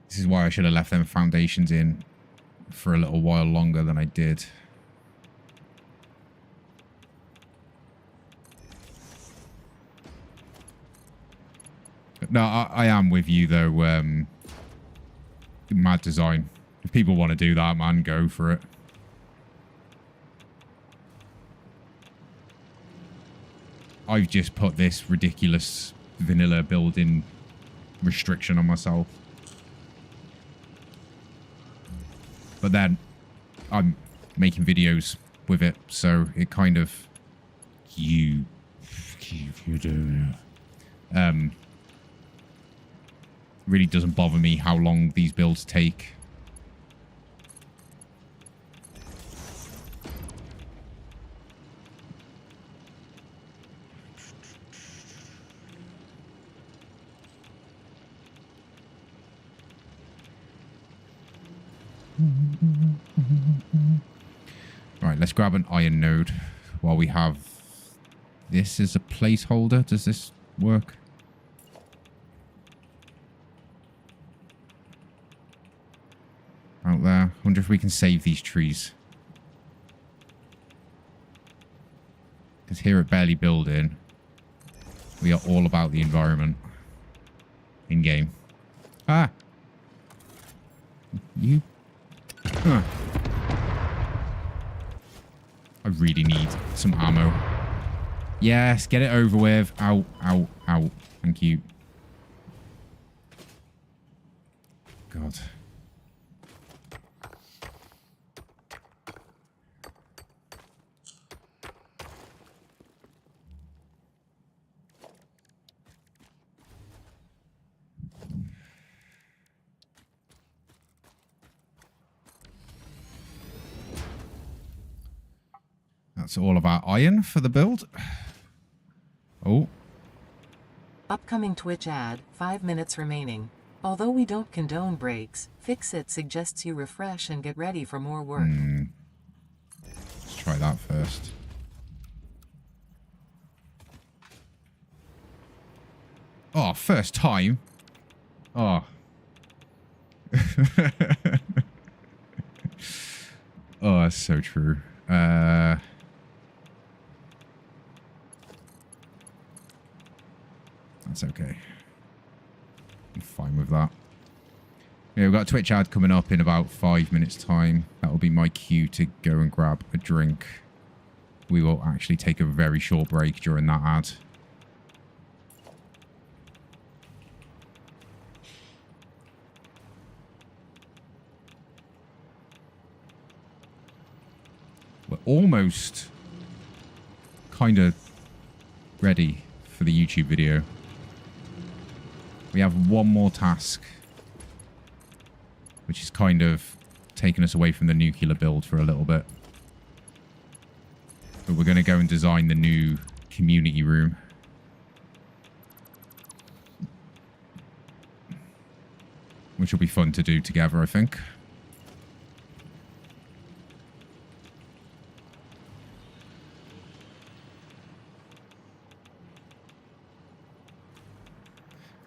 This is why I should have left them foundations in for a little while longer than I did. No, I am with you though. Mad design. If people want to do that, man, go for it. I've just put this ridiculous vanilla building restriction on myself. But then I'm making videos with it, so it kind of you do really doesn't bother me how long these builds take. Right, let's grab an iron node while we have this as a placeholder. Does this work? Out there. Wonder if we can save these trees. Because here at Barely Building, we are all about the environment. In game. Ah! You... Huh. I really need some ammo. Yes, get it over with. Ow, ow, ow. Thank you. God. That's all of our iron for the build. Oh. Upcoming Twitch ad, 5 minutes remaining. Although we don't condone breaks, Fixit suggests you refresh and get ready for more work. Let's try that first. Oh, first time. Oh. Oh, that's so true. That's okay. I'm fine with that. Yeah, we've got a Twitch ad coming up in about 5 minutes' time. That will be my cue to go and grab a drink. We will actually take a very short break during that ad. We're almost kind of ready for the YouTube video. We have one more task, which is kind of taking us away from the nuclear build for a little bit. But we're going to go and design the new community room. Which will be fun to do together, I think.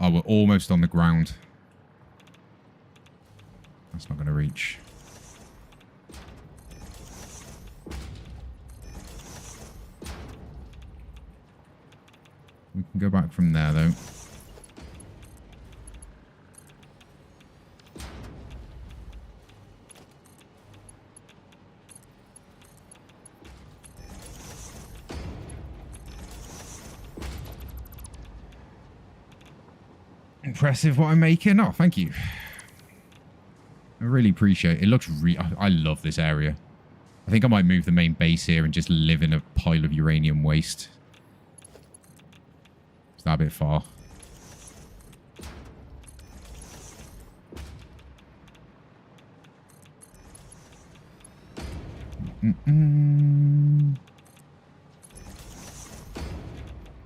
Oh, we're almost on the ground. That's not going to reach. We can go back from there, though. Impressive what I'm making. Oh, thank you. I really appreciate it. It looks I love this area. I think I might move the main base here and just live in a pile of uranium waste. Is that a bit far?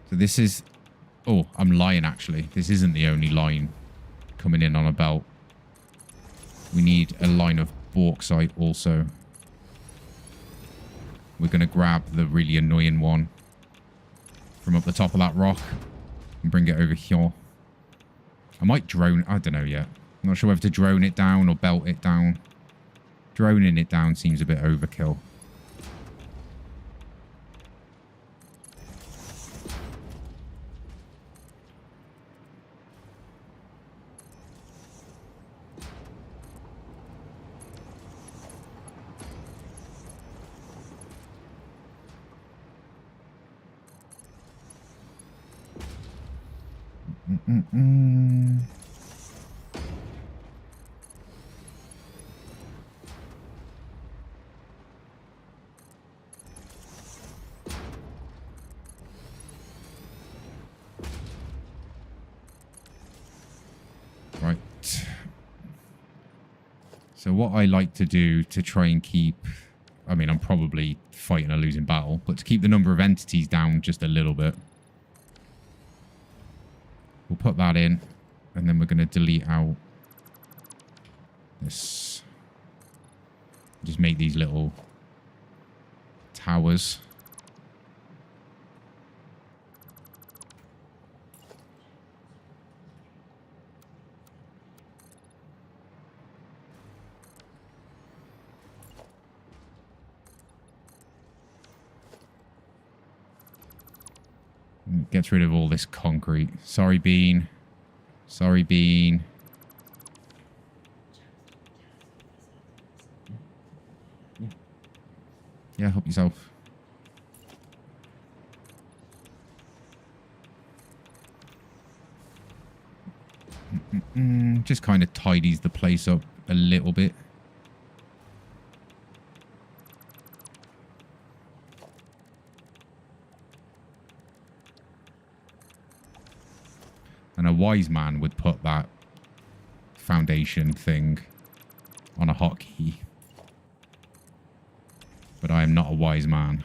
So this is... Oh, I'm lying, actually. This isn't the only line coming in on a belt. We need a line of bauxite also. We're going to grab the really annoying one from up the top of that rock and bring it over here. I might drone... I don't know yet. I'm not sure whether to drone it down or belt it down. Droning it down seems a bit overkill. Mm-mm-mm. Right. So what I like to do to try and keep... I mean, I'm probably fighting a losing battle, but to keep the number of entities down just a little bit, we'll put that in, and then we're going to delete out this. Just make these little towers. Gets rid of all this concrete. Sorry, Bean. Sorry, Bean. Yeah, help yourself. Just kind of tidies the place up a little bit. And a wise man would put that foundation thing on a hotkey. But I am not a wise man.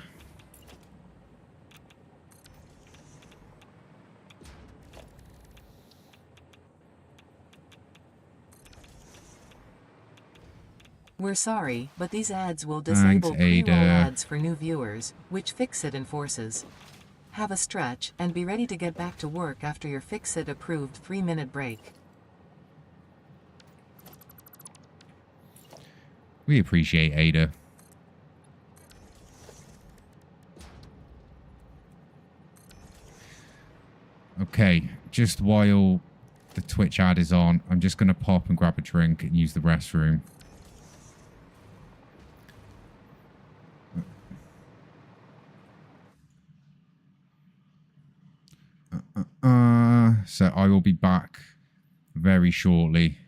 We're sorry, but these ads will Thanks, disable pre-roll Ada. ads for new viewers, which Fixit enforces. Have a stretch, and be ready to get back to work after your Fixit approved 3-minute break. We appreciate Ada. Okay, just while the Twitch ad is on, I'm just going to pop and grab a drink and use the restroom. So I will be back very shortly.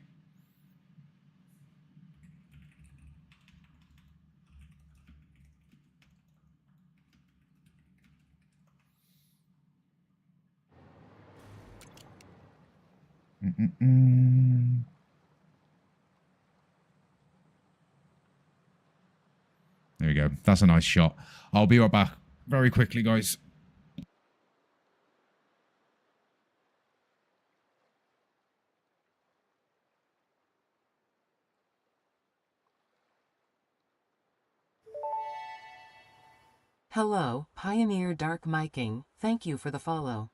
There we go. That's a nice shot. I'll be right back very quickly, guys. Hello, Pioneer Dark Miking, thank you for the follow.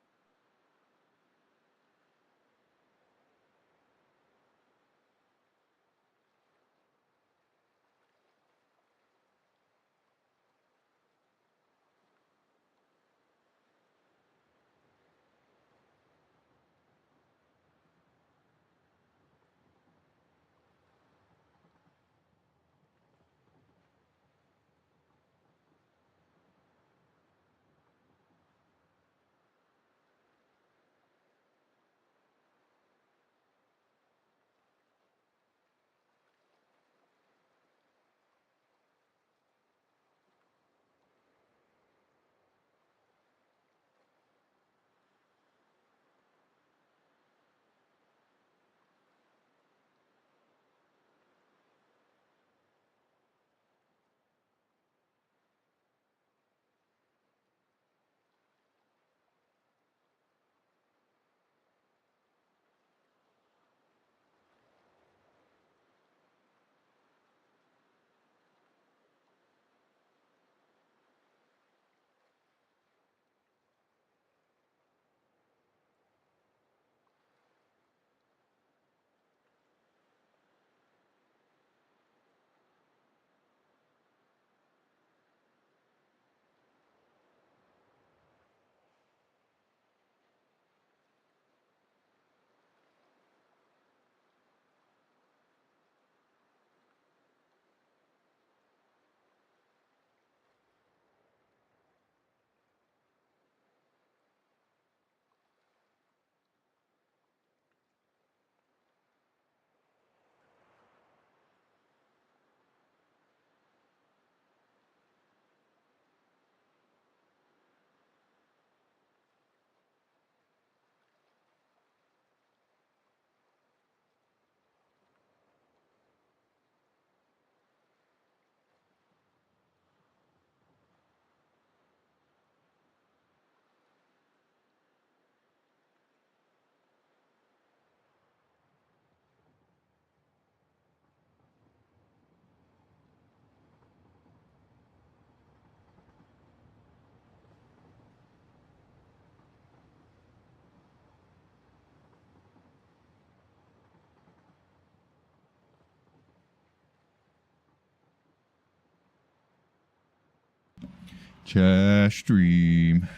Chair stream.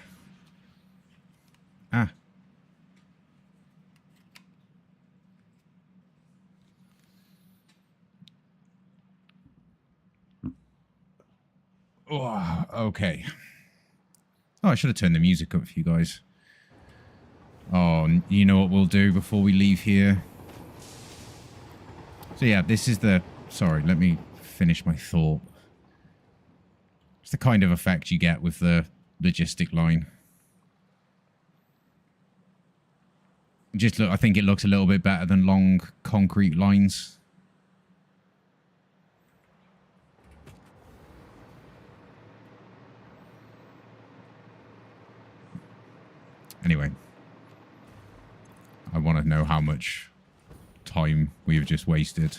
Ah. Oh, okay. Oh, I should have turned the music up for you guys. Oh, you know what we'll do before we leave here? So yeah, this is the... Sorry, let me finish my thought. It's the kind of effect you get with the logistic line. Just look, I think it looks a little bit better than long concrete lines. Anyway, I want to know how much time we've just wasted.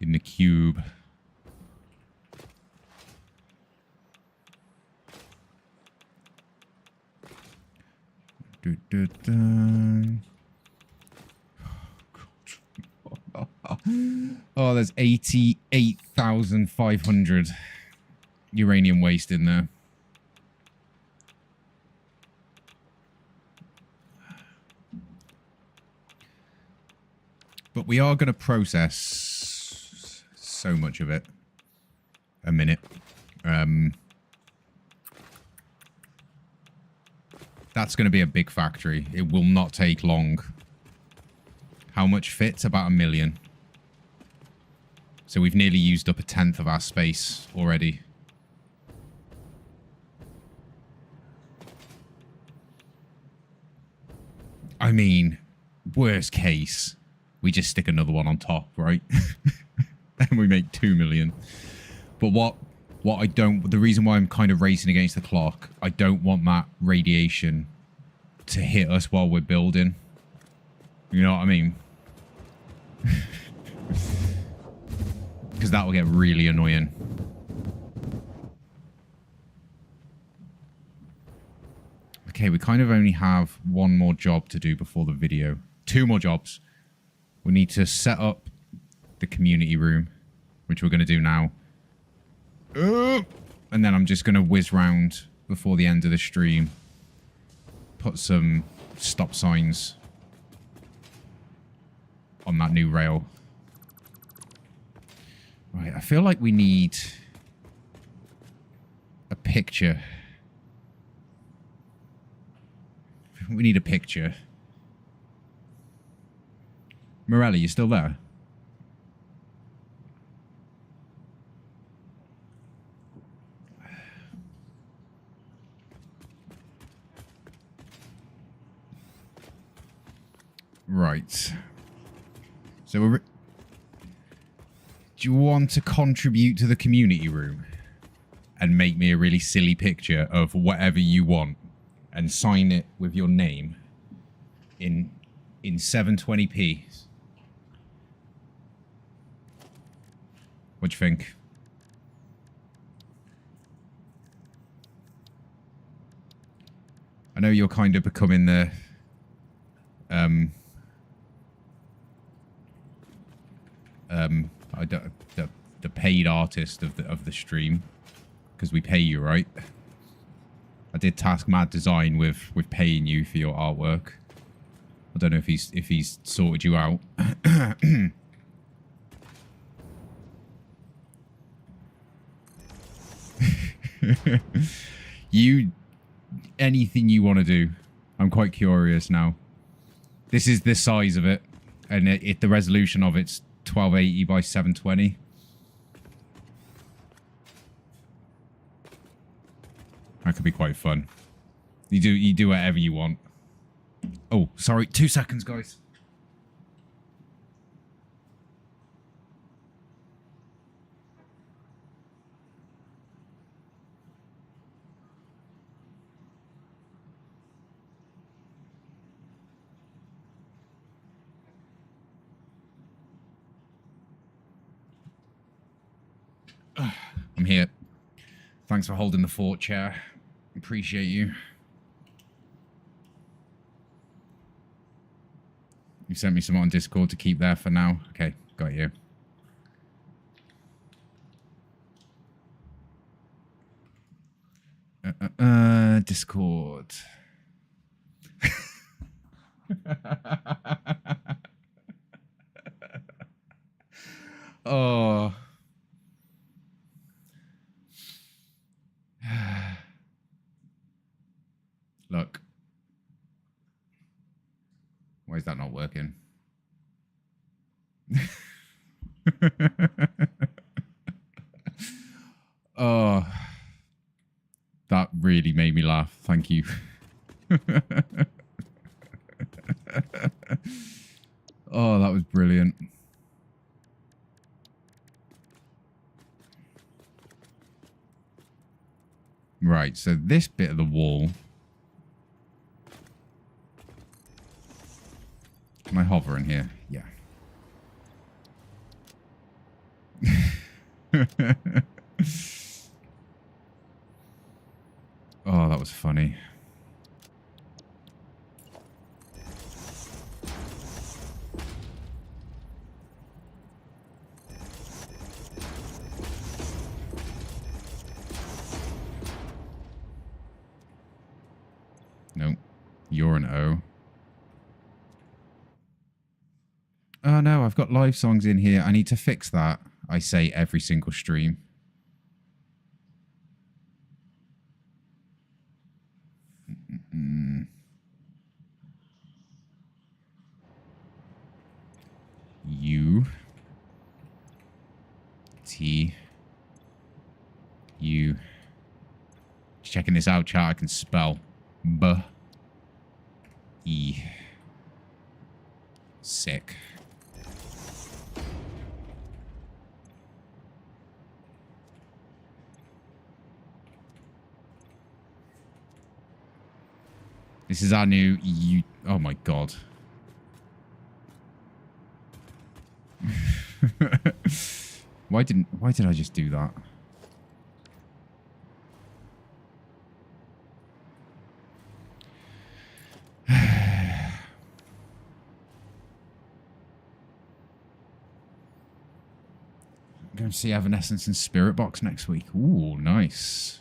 In the cube. Oh, there's 88,500 uranium waste in there. But we are going to process so much of it. A minute. That's going to be a big factory. It will not take long. How much fits? About 1 million. So we've nearly used up 1/10 of our space already. I mean, worst case, we just stick another one on top, right? And we make 2 million. But what I don't... The reason why I'm kind of racing against the clock, I don't want that radiation to hit us while we're building. You know what I mean? Because that will get really annoying. Okay, we kind of only have one more job to do before the video. 2 more jobs. We need to set up the community room, which we're going to do now. And then I'm just going to whiz round before the end of the stream. Put some stop signs on that new rail. Right, I feel like we need a picture. We need a picture. Morelli, you still there? Right. So we're... Do you want to contribute to the community room and make me a really silly picture of whatever you want and sign it with your name in 720p? What do you think? I know you're kind of becoming the the paid artist of the stream, because we pay you, right? I did task Mad Design with paying you for your artwork. I don't know if he's sorted you out. Anything you want to do. I'm quite curious now. This is the size of it, and the resolution of it's 1280 by 720. That could be quite fun. You do whatever you want. Oh, sorry, 2 seconds, guys. I'm here. Thanks for holding the fort, chair. Appreciate you. You sent me some on Discord to keep there for now. Okay, got you. Discord. Oh. Look. Why is that not working? Oh. That really made me laugh. Thank you. Oh, that was brilliant. Right, so this bit of the wall. Can I hover in here? Yeah. Oh, that was funny. Nope. You're an O. Oh no, I've got live songs in here. I need to fix that. I say every single stream. U T U. Just checking this out, chat. I can spell B E. Sick. This is our new U. Oh my god. Why did I just do that? I'm going to see Evanescence and Spirit Box next week. Ooh, nice.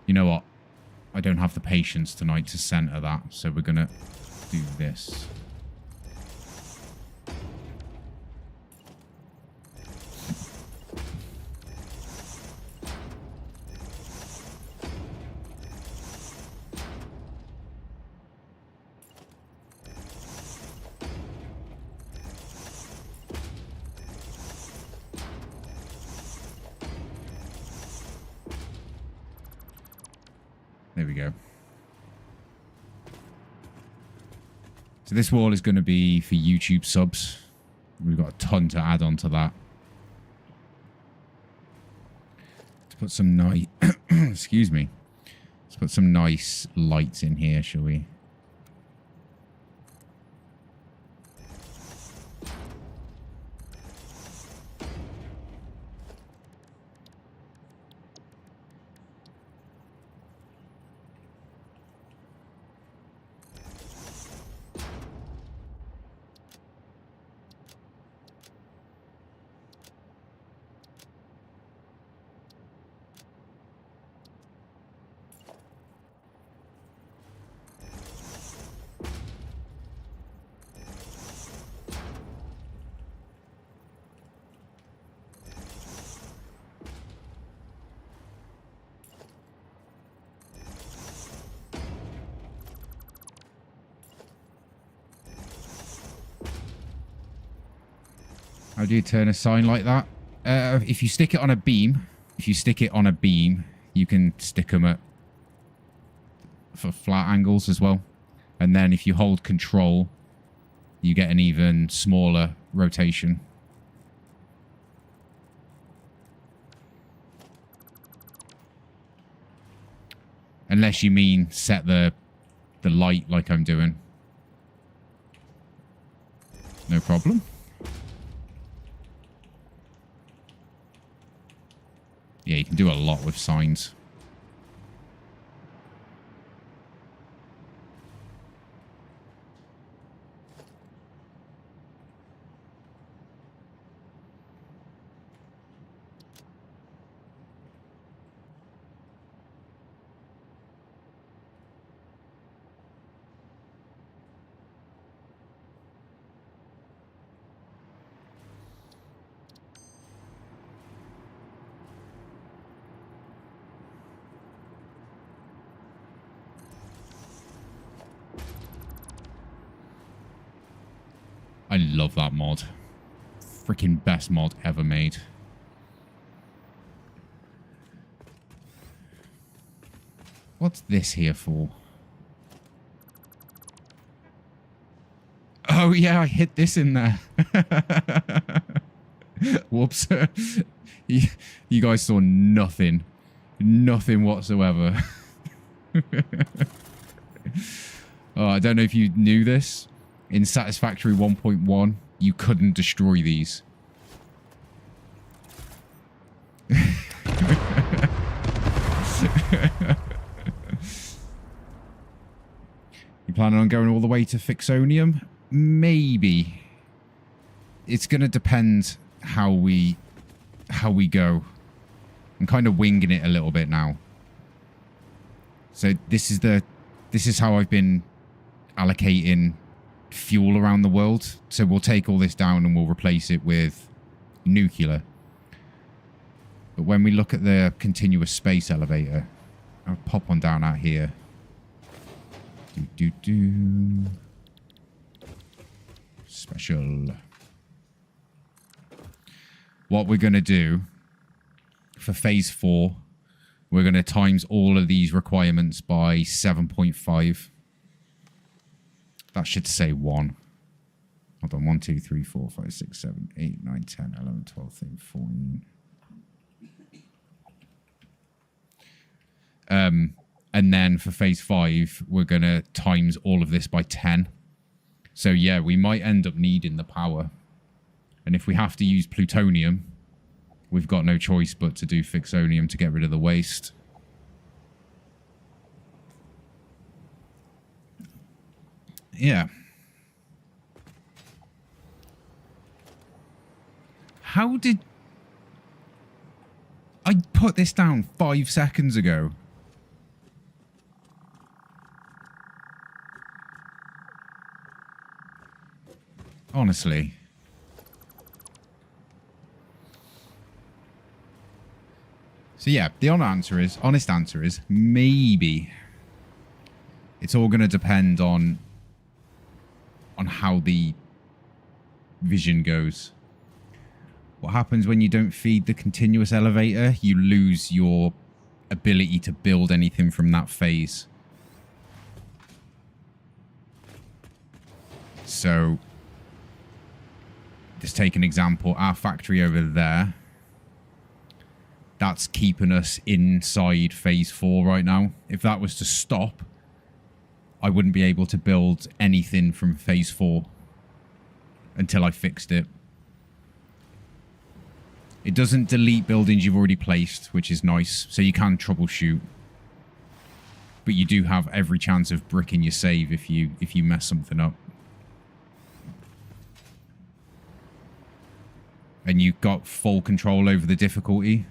You know what? I don't have the patience tonight to center that, so we're going to do this. There we go. So this wall is going to be for YouTube subs. We've got a ton to add on to that. Let's put some nice... excuse me. Let's put some nice lights in here, shall we? How do you turn a sign like that? If you stick it on a beam, you can stick them at for flat angles as well. And then if you hold control, you get an even smaller rotation. Unless you mean set the light like I'm doing. No problem. Yeah, you can do a lot with signs. love that mod. Freaking best mod ever made. What's this here for? Oh, yeah, I hit this in there. Whoops. You guys saw nothing. Nothing whatsoever. Oh, I don't know if you knew this. In Satisfactory 1.1, you couldn't destroy these. You planning on going all the way to Fixonium? Maybe. It's going to depend how we go. I'm kind of winging it a little bit now. So this is how I've been allocating fuel around the world. So we'll take all this down and we'll replace it with nuclear. But when we look at the continuous space elevator, I'll pop on down out here. Special. What we're going to do for phase 4, we're going to times all of these requirements by 7.5. That should say 1. Hold on. 1, 2, 3, 4, 5, 6, 7, 8, 9, 10, 11, 12, 13, 14. And then for phase 5, we're going to times all of this by 10. So yeah, we might end up needing the power. And if we have to use plutonium, we've got no choice but to do Fixonium to get rid of the waste. Yeah. How did I put this down 5 seconds ago? Honestly. So yeah, the honest answer is maybe. It's all going to depend on how the vision goes. What happens when you don't feed the continuous elevator? You lose your ability to build anything from that phase. So, let's take an example. Our factory over there. That's keeping us inside phase 4 right now. If that was to stop, I wouldn't be able to build anything from phase 4 until I fixed it. It doesn't delete buildings you've already placed, which is nice, so you can troubleshoot. But you do have every chance of bricking your save if you mess something up. And you've got full control over the difficulty.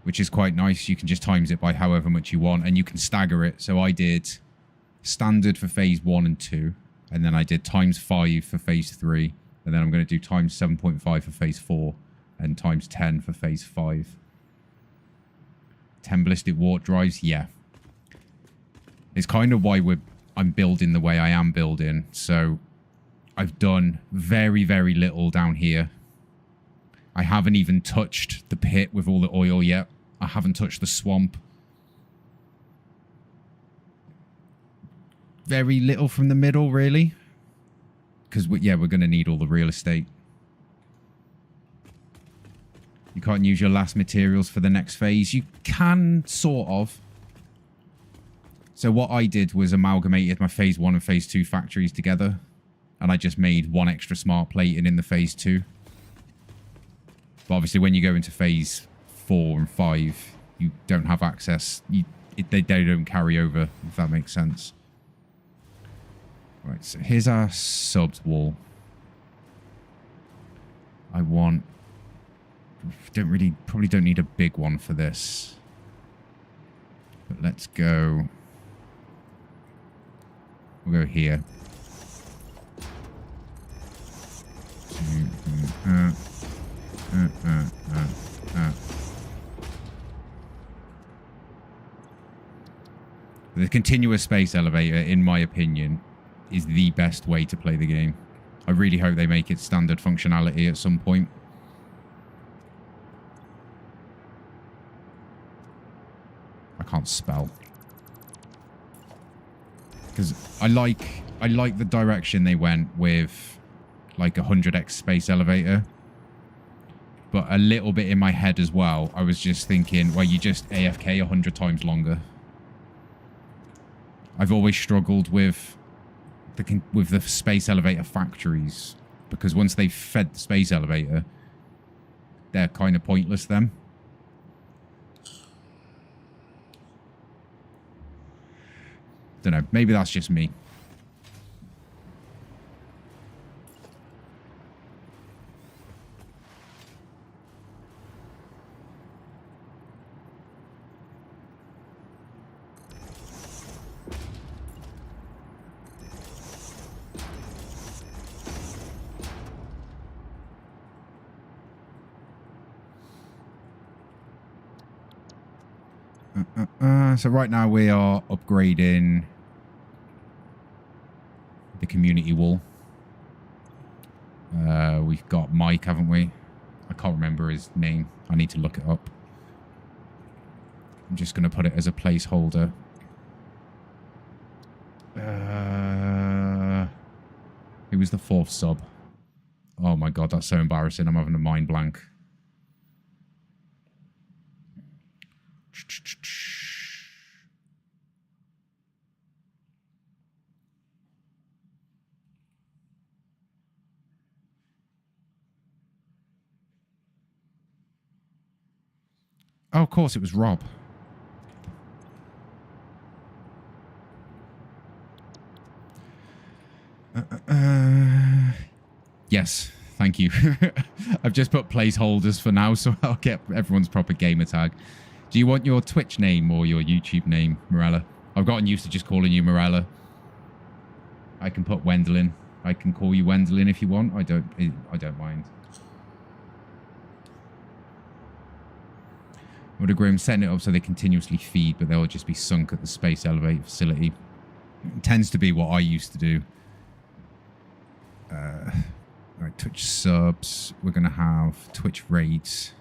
Which is quite nice. You can just times it by however much you want, and you can stagger it. So I did standard for phase 1 and 2, and then I did times 5 for phase 3, and then I'm going to do times 7.5 for phase 4, and times 10 for phase 5. 10 ballistic warp drives, yeah. It's kind of why I'm building the way I am building. So I've done very, very little down here. I haven't even touched the pit with all the oil yet. I haven't touched the swamp. Very little from the middle, really. Because, yeah, we're going to need all the real estate. You can't use your last materials for the next phase. You can, sort of. So what I did was amalgamated my phase 1 and phase 2 factories together. And I just made 1 extra smart plating in the phase 2. But obviously, when you go into phase 4 and 5, you don't have access. They don't carry over, if that makes sense. Right, so here's our subs wall. Probably don't need a big one for this. But let's go. We'll go here. The continuous space elevator, in my opinion, is the best way to play the game. I really hope they make it standard functionality at some point. I can't spell. Because I like the direction they went with like 100x space elevator. But a little bit in my head as well, I was just thinking, well, you just AFK 100 times longer. I've always struggled with the space elevator factories, because once they've fed the space elevator, they're kind of pointless then. Don't know, maybe that's just me. So right now we are upgrading the community wall. We've got Mike, haven't we? I can't remember his name. I need to look it up. I'm just going to put it as a placeholder. Who was the 4th sub? Oh my god, that's so embarrassing. I'm having a mind blank. Oh, of course, it was Rob. Yes, thank you. I've just put placeholders for now, so I'll get everyone's proper gamer tag. Do you want your Twitch name or your YouTube name, Morella? I've gotten used to just calling you Morella. I can put Wendelin. I can call you Wendelin if you want. I don't mind. Would agree. I'm setting it up so they continuously feed, but they'll just be sunk at the space elevator facility. It tends to be what I used to do. Right, Twitch subs. We're going to have Twitch raids.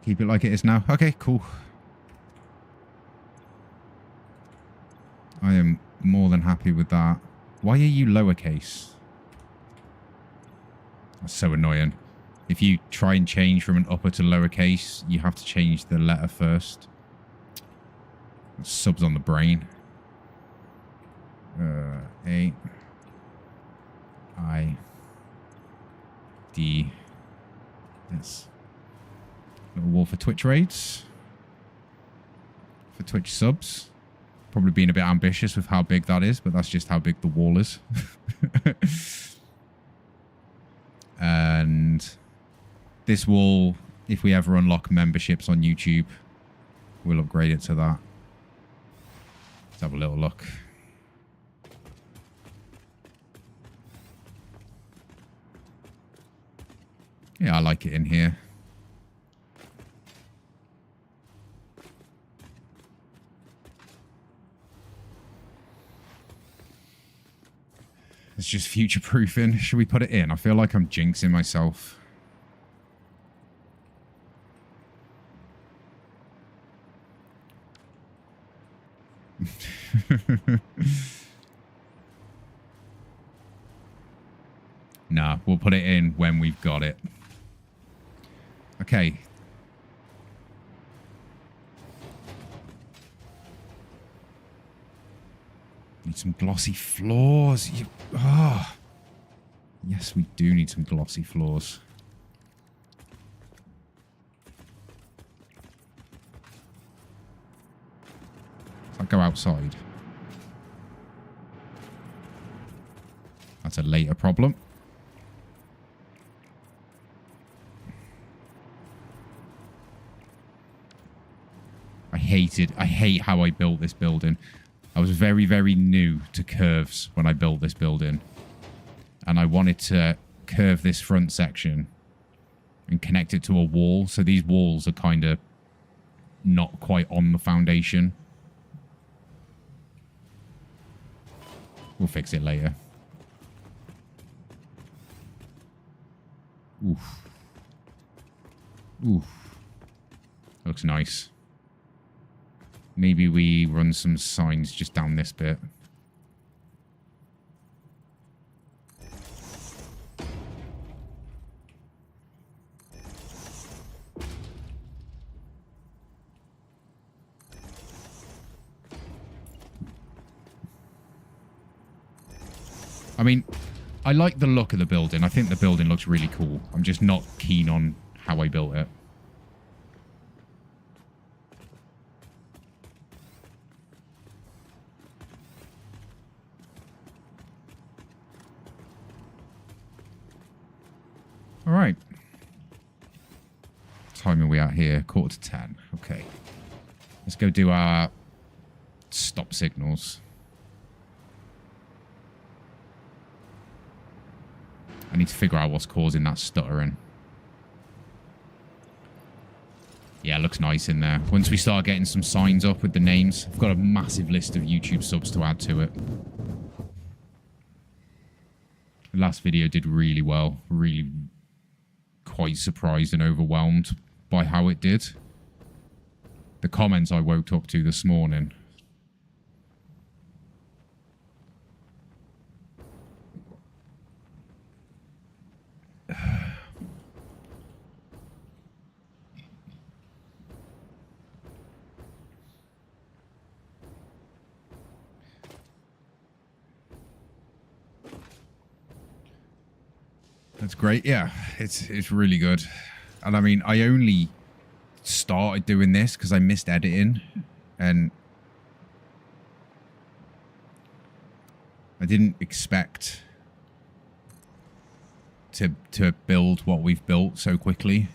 Keep it like it is now. Okay, cool. I am more than happy with that. Why are you lowercase? That's so annoying. If you try and change from an upper to lowercase, you have to change the letter first. Subs on the brain. A I D S. Little wall for Twitch raids. For Twitch subs. Probably being a bit ambitious with how big that is, but that's just how big the wall is. And this wall, if we ever unlock memberships on YouTube, we'll upgrade it to that. Let's have a little look. Yeah, I like it in here. It's just future-proofing. Should we put it in? I feel like I'm jinxing myself. Nah, we'll put it in when we've got it. Okay. Need some glossy floors. Yes, we do need some glossy floors. Does that go outside? That's a later problem. hate how I built this building. I was very, very new to curves when I built this building. And I wanted to curve this front section and connect it to a wall. So these walls are kind of not quite on the foundation. We'll fix it later. Oof. Oof. Looks nice. Maybe we run some signs just down this bit. I mean, I like the look of the building. I think the building looks really cool. I'm just not keen on how I built it. All right. What time are we at here? 9:45. Okay. Let's go do our stop signals. I need to figure out what's causing that stuttering. Yeah, it looks nice in there. Once we start getting some signs up with the names, I've got a massive list of YouTube subs to add to it. The last video did really well. Really quite surprised and overwhelmed by how it did. The comments I woke up to this morning. That's great. Yeah, it's really good. And I mean, I only started doing this because I missed editing, and I didn't expect to build what we've built so quickly.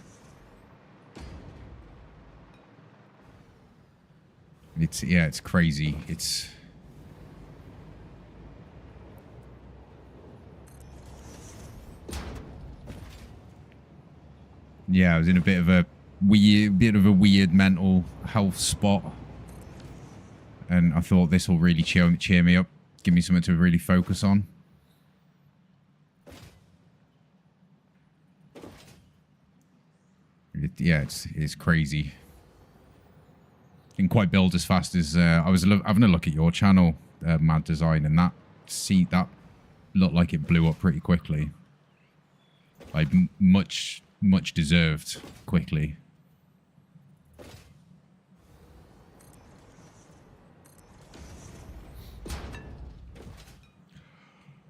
It's crazy. Yeah, I was in a bit of a weird mental health spot, and I thought this will really cheer me up, give me something to really focus on. It's crazy. Didn't quite build as fast as I was having a look at your channel, Mad Design, and that looked like it blew up pretty quickly, like much deserved quickly.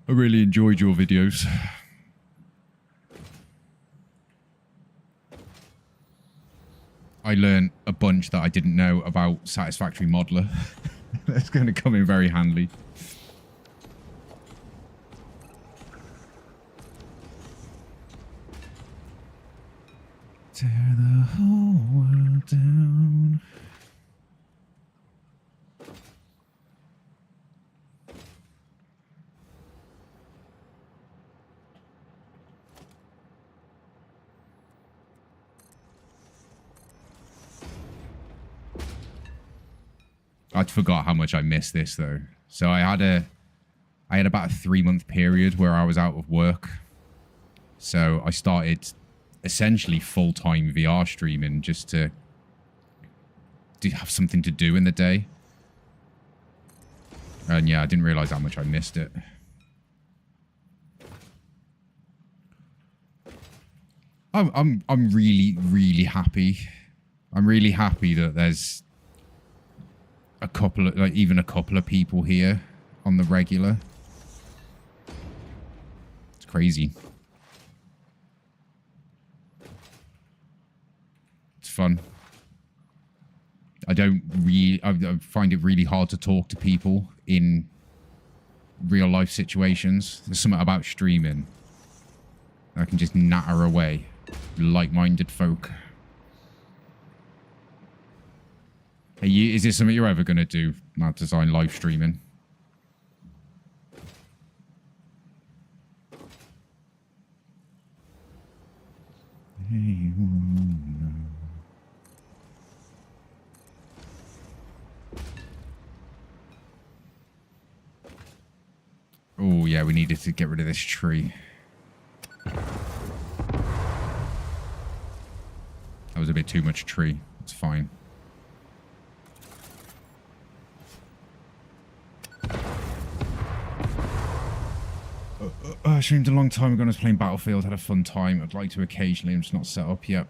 I really enjoyed your videos. I learned a bunch that I didn't know about Satisfactory Modeler. That's going to come in very handy. Tear the whole world down. I forgot how much I missed this though. So I had about a 3-month period where I was out of work. So I started essentially full-time VR streaming just to have something to do in the day. And yeah, I didn't realize how much I missed it. I'm really happy. I'm really happy that there's a couple of, like, even a couple of people here on the regular. It's crazy. It's fun. I find it really hard to talk to people in real life situations. There's something about streaming. I can just natter away. Like-minded folk. Is this something you're ever going to do, Mad Design, live streaming? Oh, yeah, we needed to get rid of this tree. That was a bit too much tree. It's fine. I streamed a long time ago when I was playing Battlefield. Had a fun time. I'd like to occasionally. I'm just not set up yet.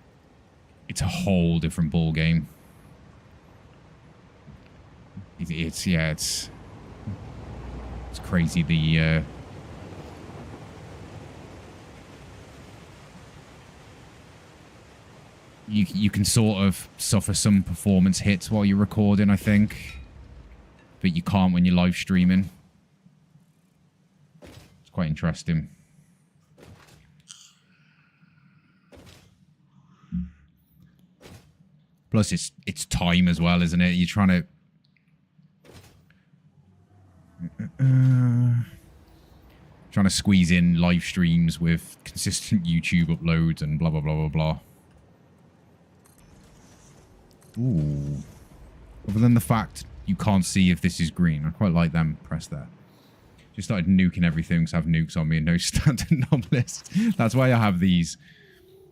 It's a whole different ball game. It's crazy. You can sort of suffer some performance hits while you're recording, I think, but you can't when you're live streaming. It's quite interesting. Plus, it's time as well, isn't it? You're trying to squeeze in live streams with consistent YouTube uploads and blah blah blah blah blah. Ooh. Other than the fact you can't see if this is green, I quite like them. Press there. Just started nuking everything because I have nukes on me and no standard knob list. That's why I have these.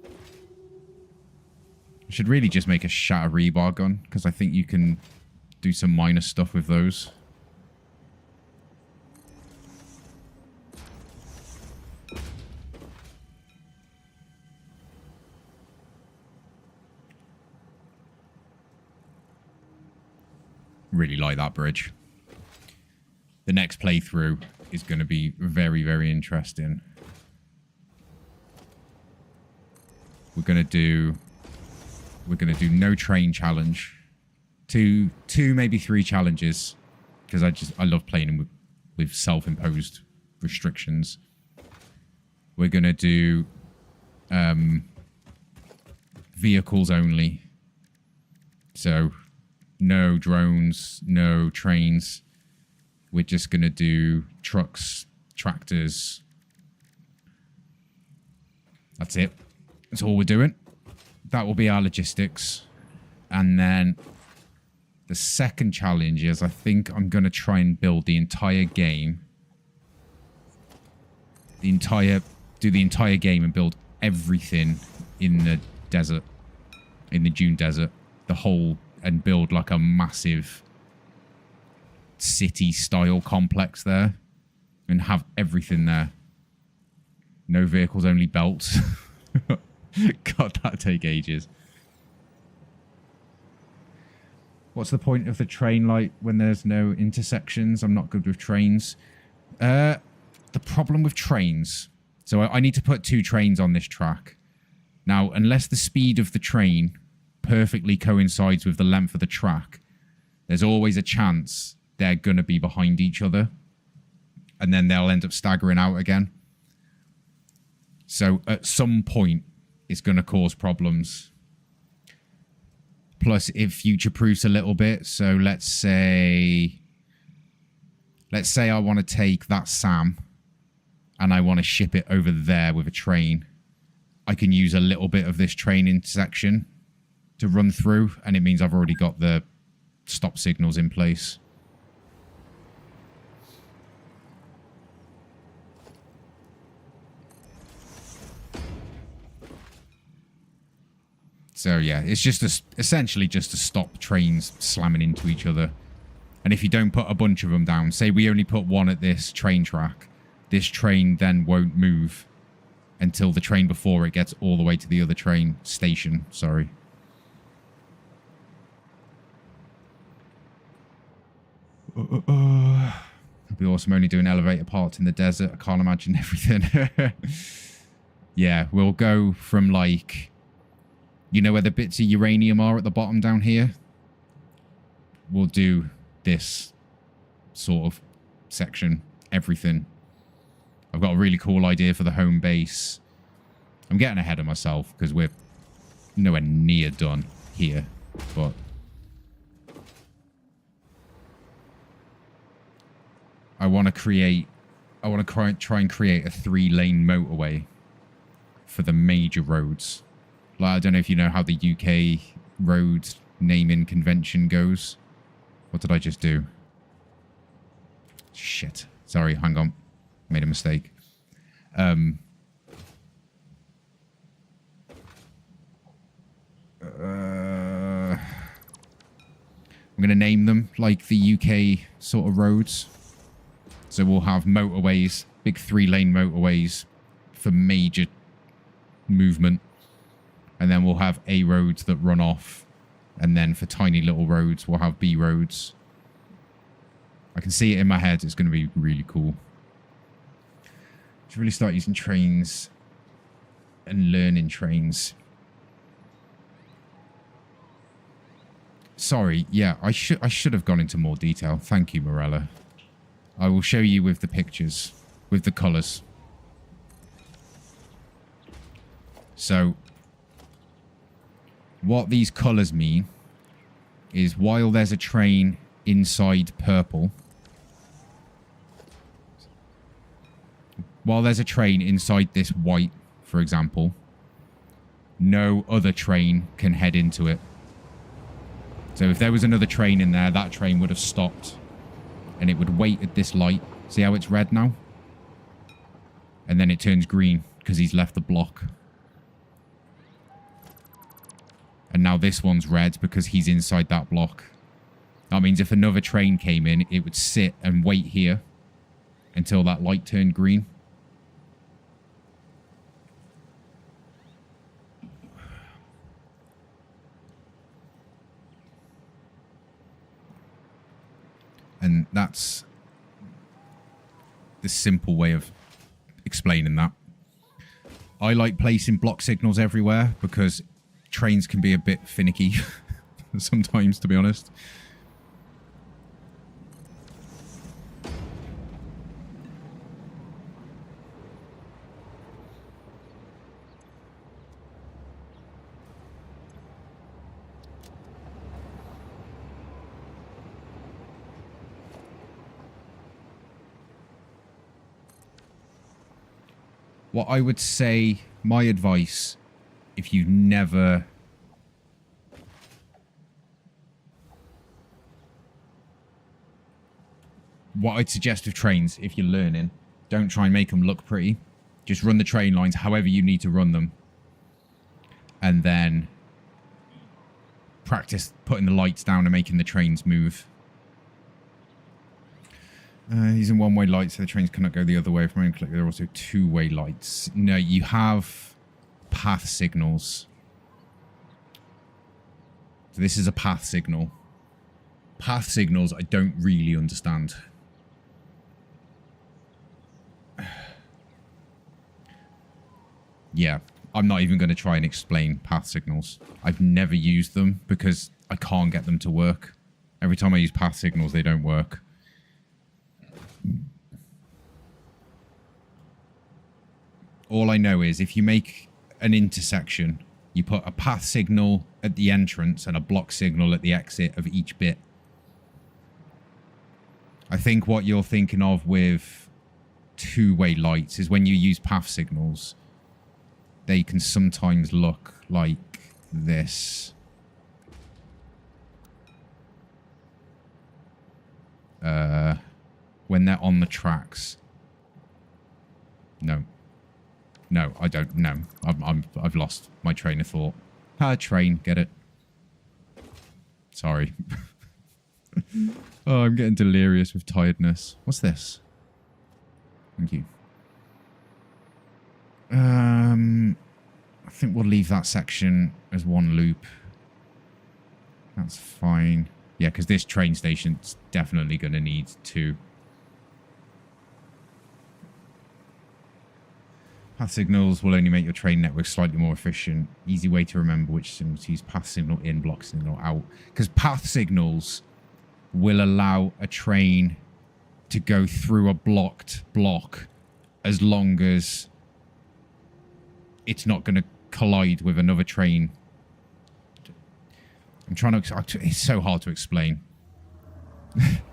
I should really just make a shatter rebar gun because I think you can do some minor stuff with those. Really like that bridge. The next playthrough is going to be very, very interesting. We're going to do no train challenge. Two, maybe 3 challenges. Because I love playing with self-imposed restrictions. We're going to do vehicles only. So no drones, no trains. We're just going to do trucks, tractors. That's it. That's all we're doing. That will be our logistics. And then the second challenge is I think I'm going to try and build the entire game. Do the entire game and build everything in the desert. In the Dune desert. The whole, and build like a massive city-style complex there. And have everything there. No vehicles, only belts. God, that'd take ages. What's the point of the train light when there's no intersections? I'm not good with trains. The problem with trains... So I need to put 2 trains on this track. Now, unless the speed of the train perfectly coincides with the length of the track, there's always a chance they're going to be behind each other. And then they'll end up staggering out again. So at some point, it's going to cause problems. Plus, it future-proofs a little bit. So let's say I want to take that SAM and I want to ship it over there with a train. I can use a little bit of this train intersection to run through, and it means I've already got the stop signals in place. So yeah, it's just essentially just to stop trains slamming into each other. And if you don't put a bunch of them down, say we only put 1 at this train track, this train then won't move until the train before it gets all the way to the other train station. Sorry. It'd be awesome only doing elevator parts in the desert. I can't imagine everything. Yeah, we'll go from like... You know where the bits of uranium are at the bottom down here? We'll do this sort of section. Everything. I've got a really cool idea for the home base. I'm getting ahead of myself because we're nowhere near done here. But I want to try and create a 3-lane motorway for the major roads. Like, I don't know if you know how the UK road naming convention goes. What did I just do? Shit. Sorry, hang on. Made a mistake. I'm going to name them like the UK sort of roads. So we'll have motorways, big 3-lane motorways for major movement. And then we'll have A roads that run off. And then for tiny little roads, we'll have B roads. I can see it in my head. It's going to be really cool. Should really start using trains and learning trains. Sorry, yeah, I should have gone into more detail. Thank you, Morella. I will show you with the pictures, with the colours. So, what these colours mean is while there's a train inside purple, while there's a train inside this white, for example, no other train can head into it. So if there was another train in there, that train would have stopped. And it would wait at this light. See how it's red now? And then it turns green because he's left the block. And now this one's red because he's inside that block. That means if another train came in, it would sit and wait here until that light turned green. And that's the simple way of explaining that. I like placing block signals everywhere because trains can be a bit finicky sometimes, to be honest. What I would say, my advice, if you never... What I'd suggest with trains, if you're learning, don't try and make them look pretty. Just run the train lines however you need to run them. And then practice putting the lights down and making the trains move. Using one-way lights so the trains cannot go the other way. From click, there are also two-way lights. No, you have path signals. So this is a path signal. Path signals I don't really understand. Yeah, I'm not even going to try and explain path signals. I've never used them because I can't get them to work. Every time I use path signals, they don't work. All I know is if you make an intersection, you put a path signal at the entrance and a block signal at the exit of each bit. I think what you're thinking of with two-way lights is when you use path signals, they can sometimes look like this. When they're on the tracks. No. No, I don't. No, I've lost my train of thought. Train, get it? Sorry. Oh, I'm getting delirious with tiredness. What's this? Thank you. I think we'll leave that section as one loop. That's fine. Yeah, because this train station's definitely going to need two. Path signals will only make your train network slightly more efficient. Easy way to remember which signal to use. Path signal in, block signal out. Because path signals will allow a train to go through a blocked block as long as it's not going to collide with another train. I'm trying to... It's so hard to explain.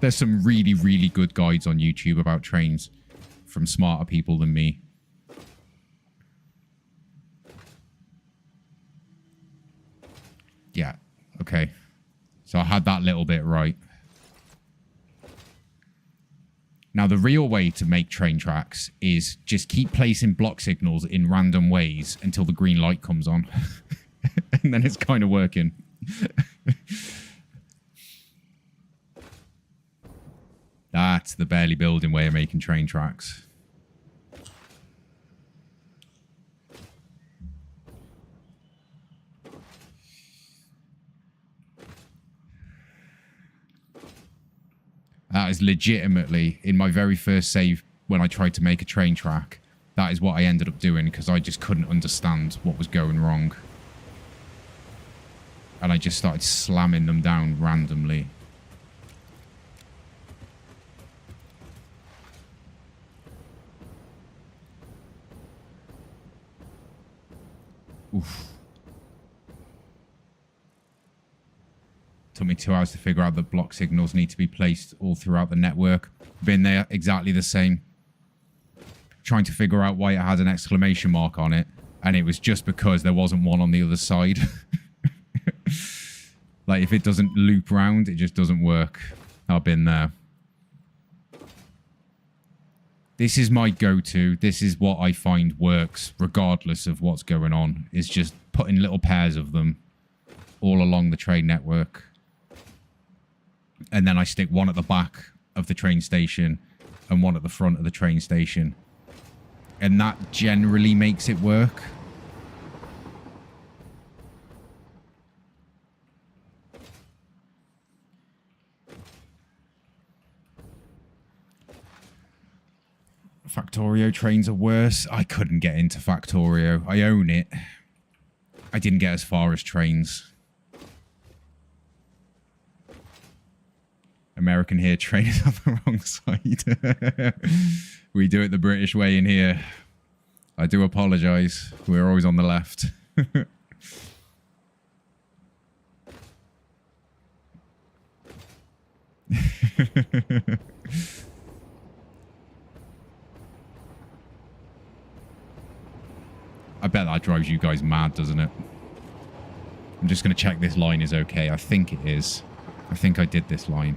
There's some really, really good guides on YouTube about trains from smarter people than me. Yeah, okay. So I had that little bit right. Now, the real way to make train tracks is just keep placing block signals in random ways until the green light comes on. And then it's kind of working. That's the barely building way of making train tracks. That is legitimately, in my very first save, when I tried to make a train track, that is what I ended up doing because I just couldn't understand what was going wrong. And I just started slamming them down randomly. Oof. Took me 2 hours to figure out that block signals need to be placed all throughout the network. Been there, exactly the same. Trying to figure out why it had an exclamation mark on it, and it was just because there wasn't one on the other side. Like, if it doesn't loop round, it just doesn't work. I've been there. This is my go-to. This is what I find works, regardless of what's going on. Is just putting little pairs of them all along the train network. And then I stick one at the back of the train station and one at the front of the train station. And that generally makes it work. Factorio trains are worse. I couldn't get into Factorio. I own it. I didn't get as far as trains. American here, trains on the wrong side. We do it the British way in here. I do apologise. We're always on the left. I bet that drives you guys mad, doesn't it? I'm just going to check this line is okay. I think it is. I think I did this line.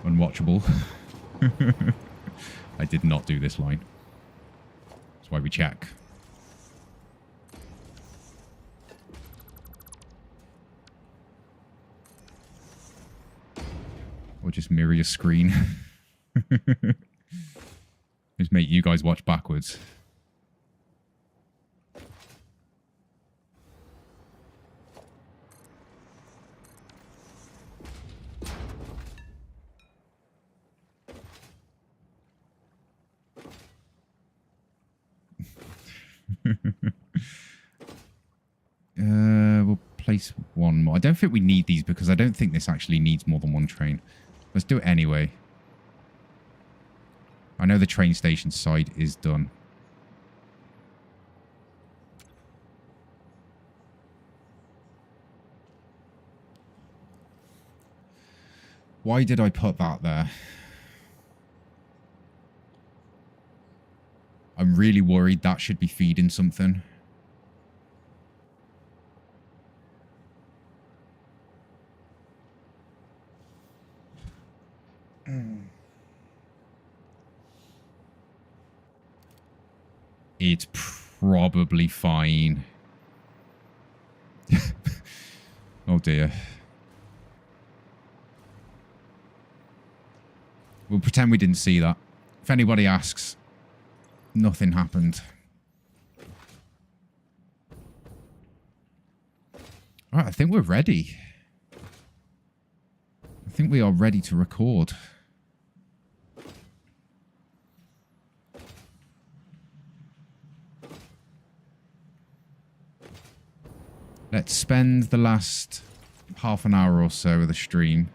Unwatchable. I did not do this line. That's why we check. Or just mirror your screen. Just make you guys watch backwards. We'll place one more. I don't think we need these because I don't think this actually needs more than one train. Let's do it anyway. I know the train station side is done. Why did I put that there? I'm really worried that should be feeding something. It's probably fine. Oh dear. We'll pretend we didn't see that. If anybody asks, nothing happened. Alright, I think we're ready. I think we are ready to record. Let's spend the last half an hour or so of the stream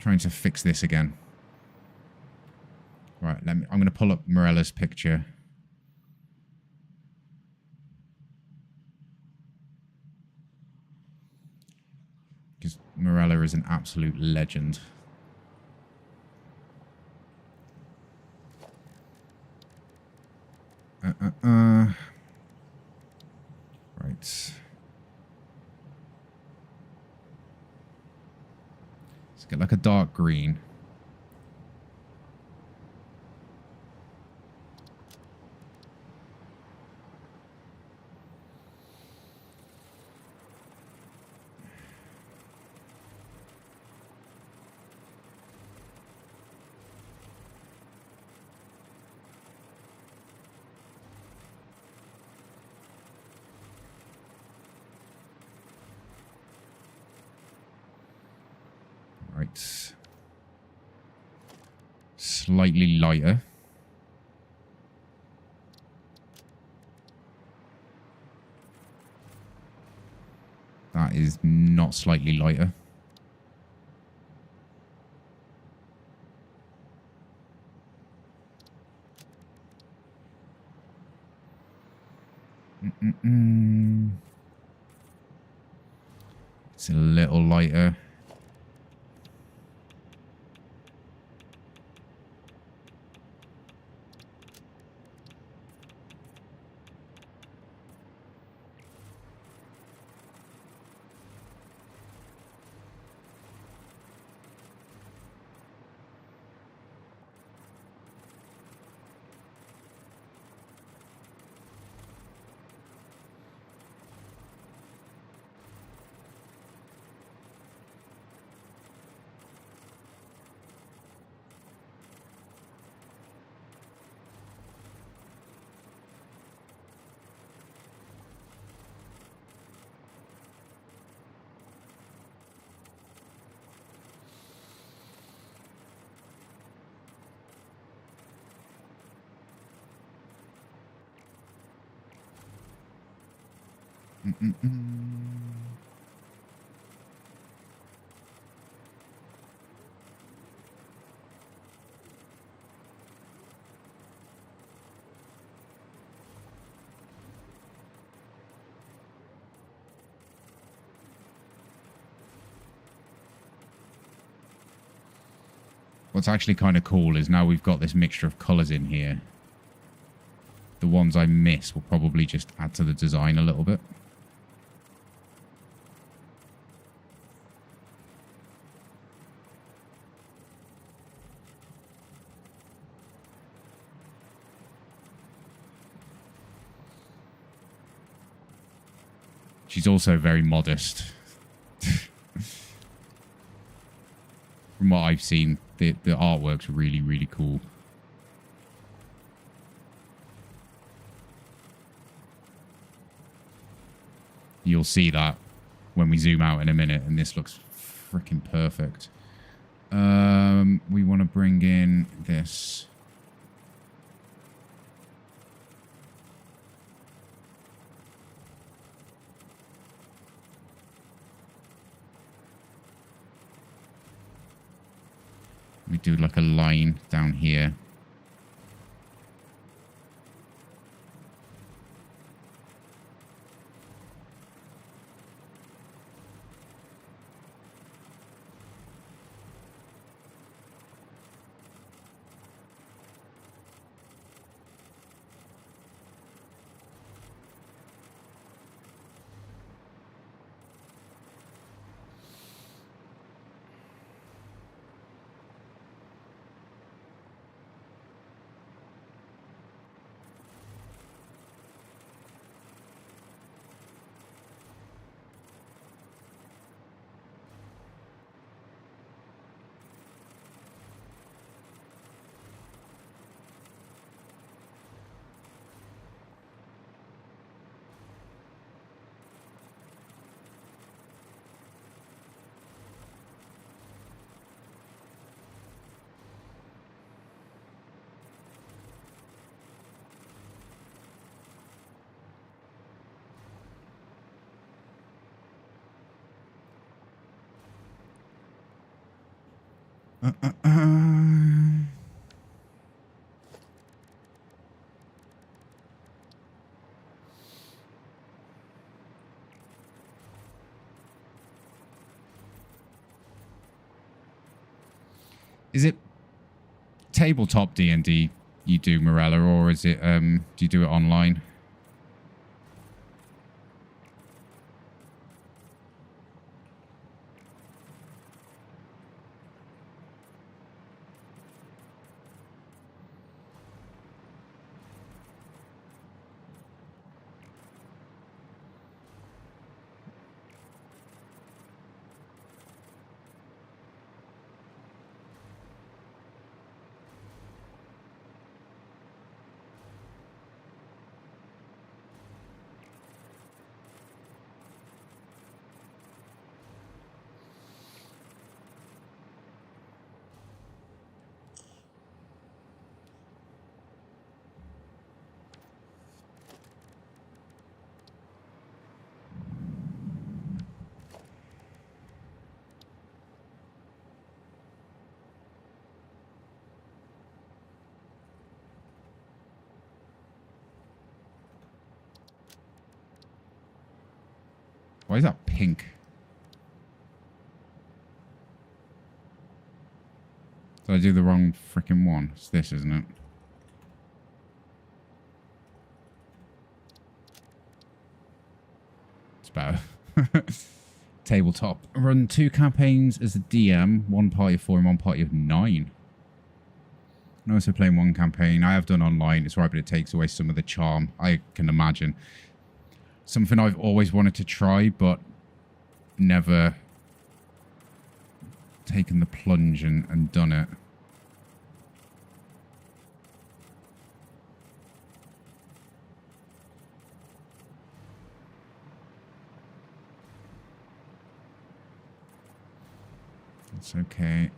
trying to fix this again. Right, I'm going to pull up Morella's picture. Because Morella is an absolute legend. Right. Let's get like a dark green. Right. Slightly lighter. That is not slightly lighter. It's a little lighter. What's actually kind of cool is now we've got this mixture of colours in here. The ones I miss will probably just add to the design a little bit. She's also very modest. From what I've seen, the artwork's really, really cool. You'll see that when we zoom out in a minute, and this looks freaking perfect. We want to bring in this. We do like a line down here. Is it tabletop D&D you do, Morella, or is it do you do it online? Why is that pink? Did I do the wrong freaking one? It's this, isn't it? It's better. Tabletop. Run 2 campaigns as a DM, 1 party of 4 and 1 party of 9. I'm also playing 1 campaign. I have done online. It's right, but it takes away some of the charm, I can imagine. Something I've always wanted to try, but never taken the plunge and done it. It's okay.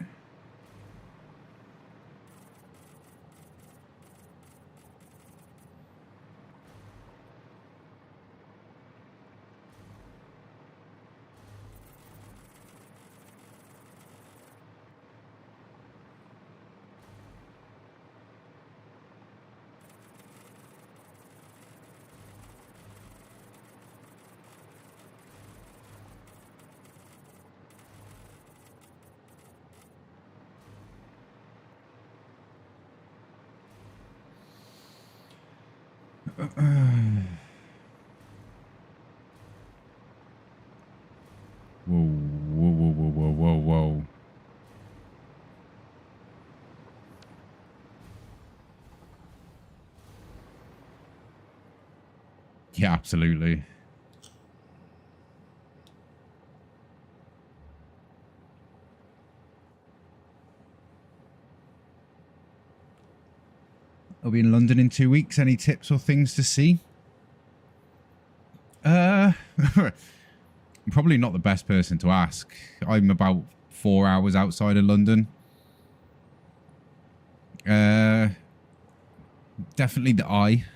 Whoa, whoa, whoa, whoa, whoa, whoa, whoa. Yeah, absolutely. I'll be in London in 2 weeks. Any tips or things to see? I'm probably not the best person to ask. I'm about 4 hours outside of London. Definitely the Eye.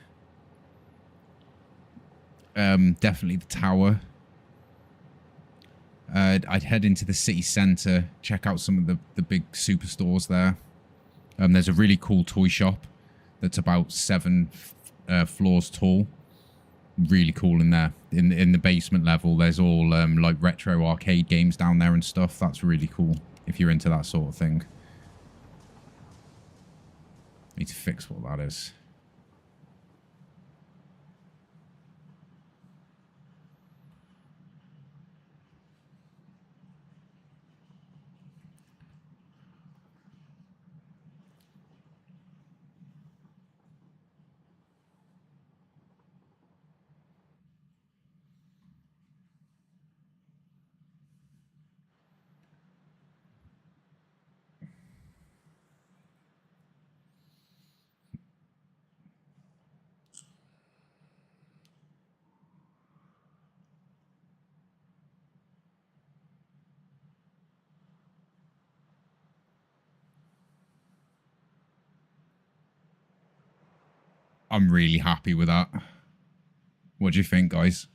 Definitely the Tower. I'd head into the city centre, check out some of the big superstores there. There's a really cool toy shop that's about 7 floors tall. Really cool in there. In the basement level, there's all like retro arcade games down there and stuff. That's really cool if you're into that sort of thing. Need to fix what that is. I'm really happy with that. What do you think, guys?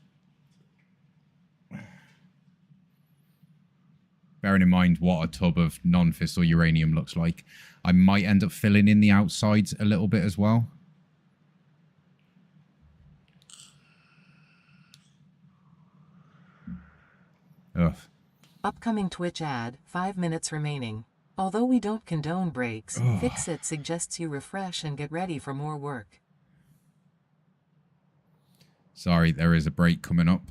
Bearing in mind what a tub of non-fissile uranium looks like, I might end up filling in the outsides a little bit as well. Ugh. Upcoming Twitch ad, 5 minutes remaining. Although we don't condone breaks, Fix-It suggests you refresh and get ready for more work. Sorry, there is a break coming up.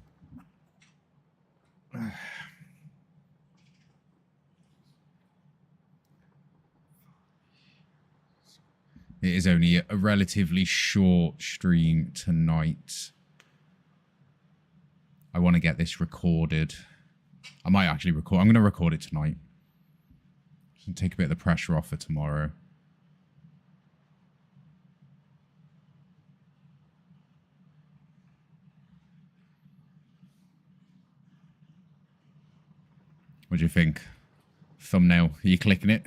It is only a relatively short stream tonight. I want to get this recorded. I might actually record. I'm going to record it tonight. Just take a bit of the pressure off for tomorrow. What do you think? Thumbnail. Are you clicking it?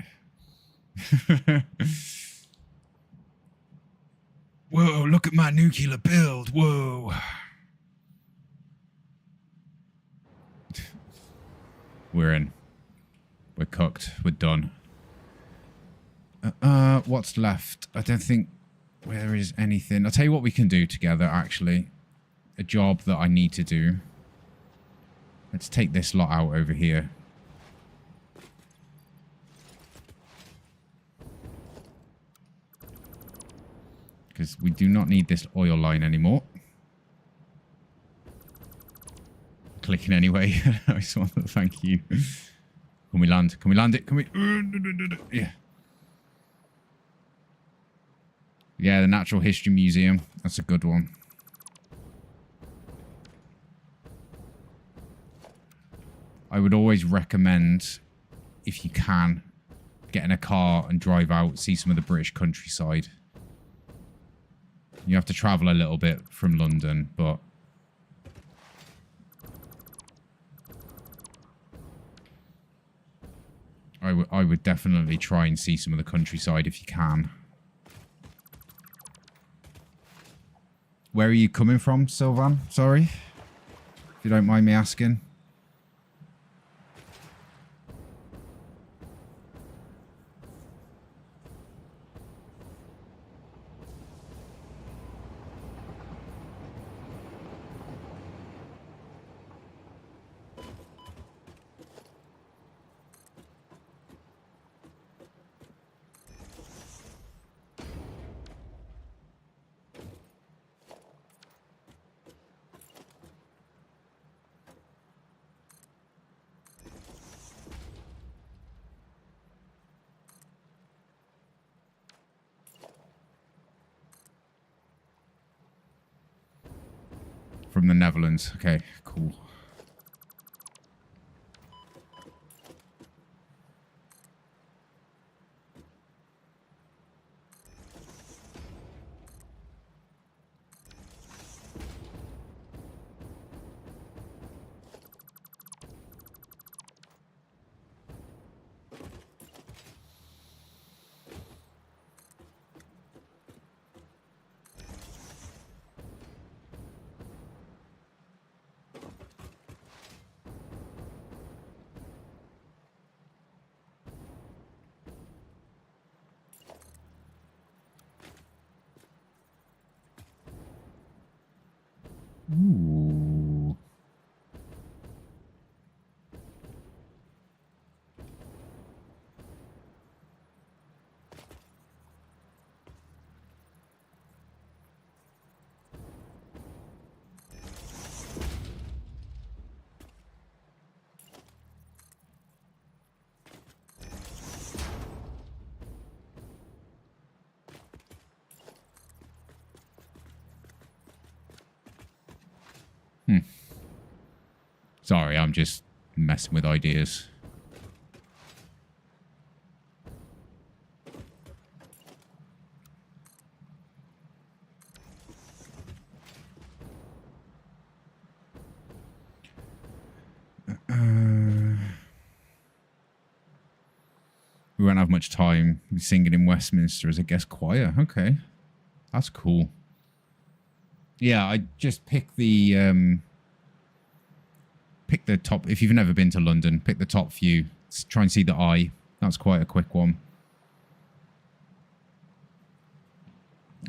Whoa, look at my nuclear build. Whoa. We're in. We're cooked. We're done. What's left? I don't think there is anything. I'll tell you what we can do together, actually. A job that I need to do. Let's take this lot out over here. Because we do not need this oil line anymore. Clicking anyway. Nice one. Thank you. Can we land? Can we land it? Can we? Yeah. Yeah, the Natural History Museum. That's a good one. I would always recommend, if you can, get in a car and drive out, see some of the British countryside. You have to travel a little bit from London, but I would definitely try and see some of the countryside if you can. Where are you coming from, Sylvan? Sorry, if you don't mind me asking. From the Netherlands. Okay, cool. Ooh. Sorry, I'm just messing with ideas. We won't have much time singing in Westminster as a guest choir. Okay. That's cool. Yeah, I just pick the top. If you've never been to London, pick the top view. Try and see the eye. That's quite a quick one.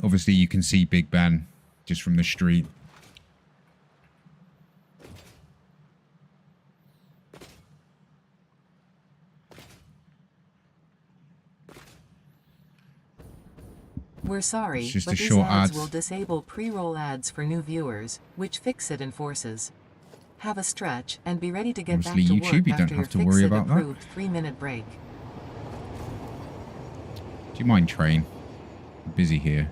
Obviously, you can see Big Ben just from the street. We're sorry, It's just but a these short ads ad. will disable pre-roll ads for new viewers, which Fixit enforces. Have a stretch and be ready to get Obviously, back to YouTube, work you don't after your have to worry about that. Fixit-approved 3-minute break. Do you mind, train? I'm busy here.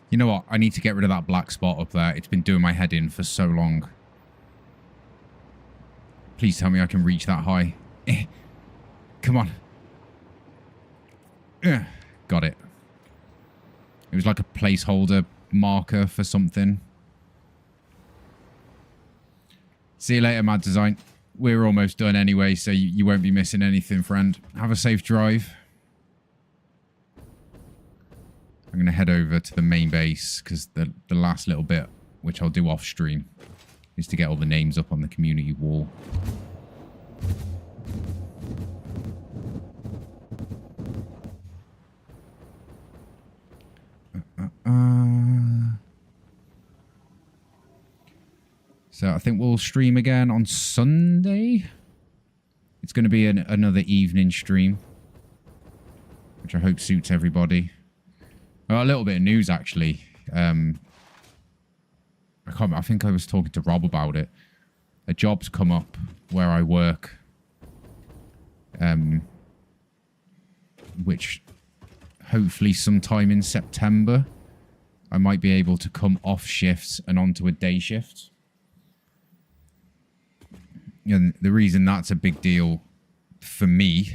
You know what? I need to get rid of that black spot up there. It's been doing my head in for so long. Please tell me I can reach that high. Come on. Got it. It was like a placeholder marker for something. See you later, Mad Design. We're almost done anyway, so you won't be missing anything, friend. Have a safe drive. I'm going to head over to the main base because the last little bit, which I'll do off stream, is to get all the names up on the community wall. So I think we'll stream again on Sunday. It's going to be another evening stream, which I hope suits everybody. Well, a little bit of news, actually. I think I was talking to Rob about it. A job's come up where I work, which hopefully sometime in September, I might be able to come off shifts and onto a day shift. And the reason that's a big deal for me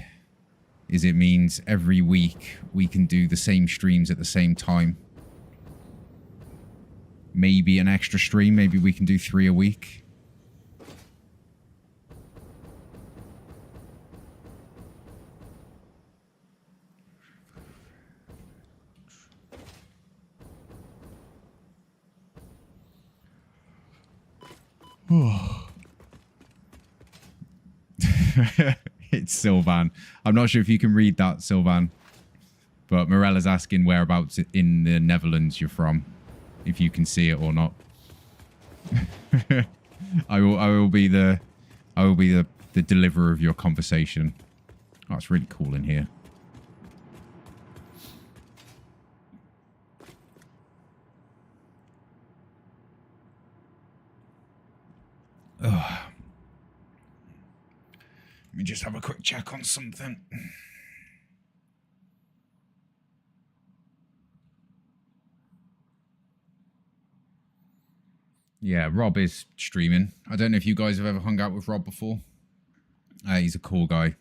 is it means every week we can do the same streams at the same time. Maybe an extra stream. Maybe we can do 3 a week. It's Sylvan. I'm not sure if you can read that, Sylvan. But Morella's asking whereabouts in the Netherlands you're from. If you can see it or not. I will be the deliverer of your conversation. Oh, it's really cool in here. Ugh. Let me just have a quick check on something. Yeah, Rob is streaming. I don't know if you guys have ever hung out with Rob before. He's a cool guy.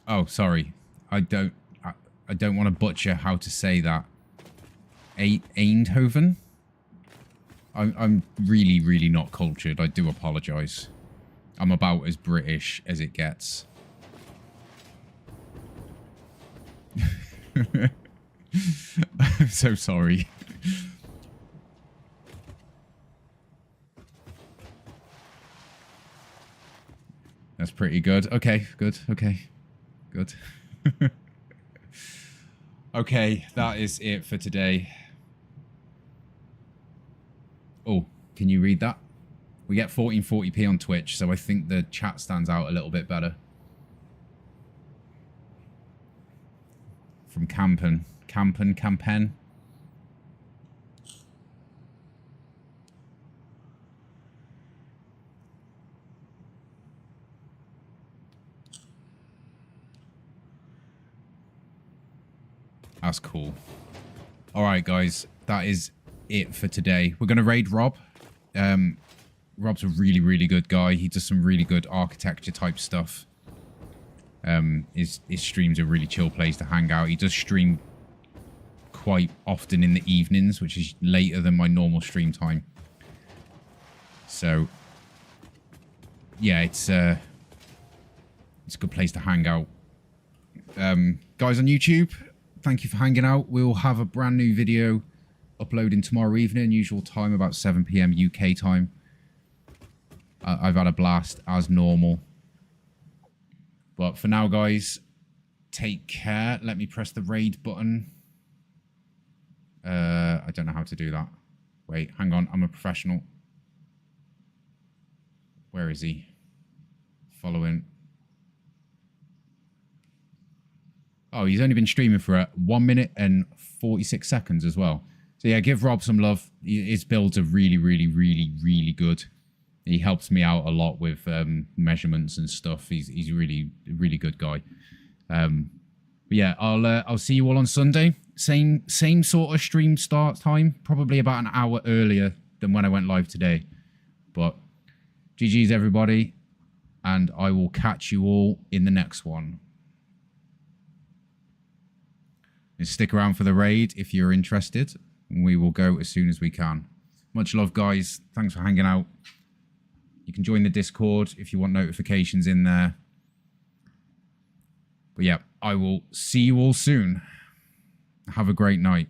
Oh, sorry. I don't want to butcher how to say that. Eindhoven? I'm really, really not cultured. I do apologise. I'm about as British as it gets. I'm so sorry. That's pretty good. Okay, good. Okay, good. Okay, that is it for today. Oh, can you read that? We get 1440p on Twitch, so I think the chat stands out a little bit better. From Campen. That's cool. All right, guys, that is it for today. We're going to raid Rob. Rob's a really, really good guy. He does some really good architecture type stuff. His streams are a really chill place to hang out. He does stream quite often in the evenings, which is later than my normal stream time. So, yeah, it's a good place to hang out. Guys on YouTube, thank you for hanging out. We'll have a brand new video uploading tomorrow evening, usual time, about 7 PM UK time. I've had a blast as normal. But for now, guys, take care. Let me press the raid button. I don't know how to do that. Wait, hang on. I'm a professional. Where is he? Following. Oh, he's only been streaming for 1 minute and 46 seconds as well. So yeah, give Rob some love. His builds are really, really, really, really good. He helps me out a lot with measurements and stuff. He's really, really good guy. But yeah, I'll see you all on Sunday. Same sort of stream start time. Probably about an hour earlier than when I went live today. But GG's everybody, and I will catch you all in the next one. And stick around for the raid if you're interested. We will go as soon as we can. Much love, guys. Thanks for hanging out. You can join the Discord if you want notifications in there. But yeah, I will see you all soon. Have a great night.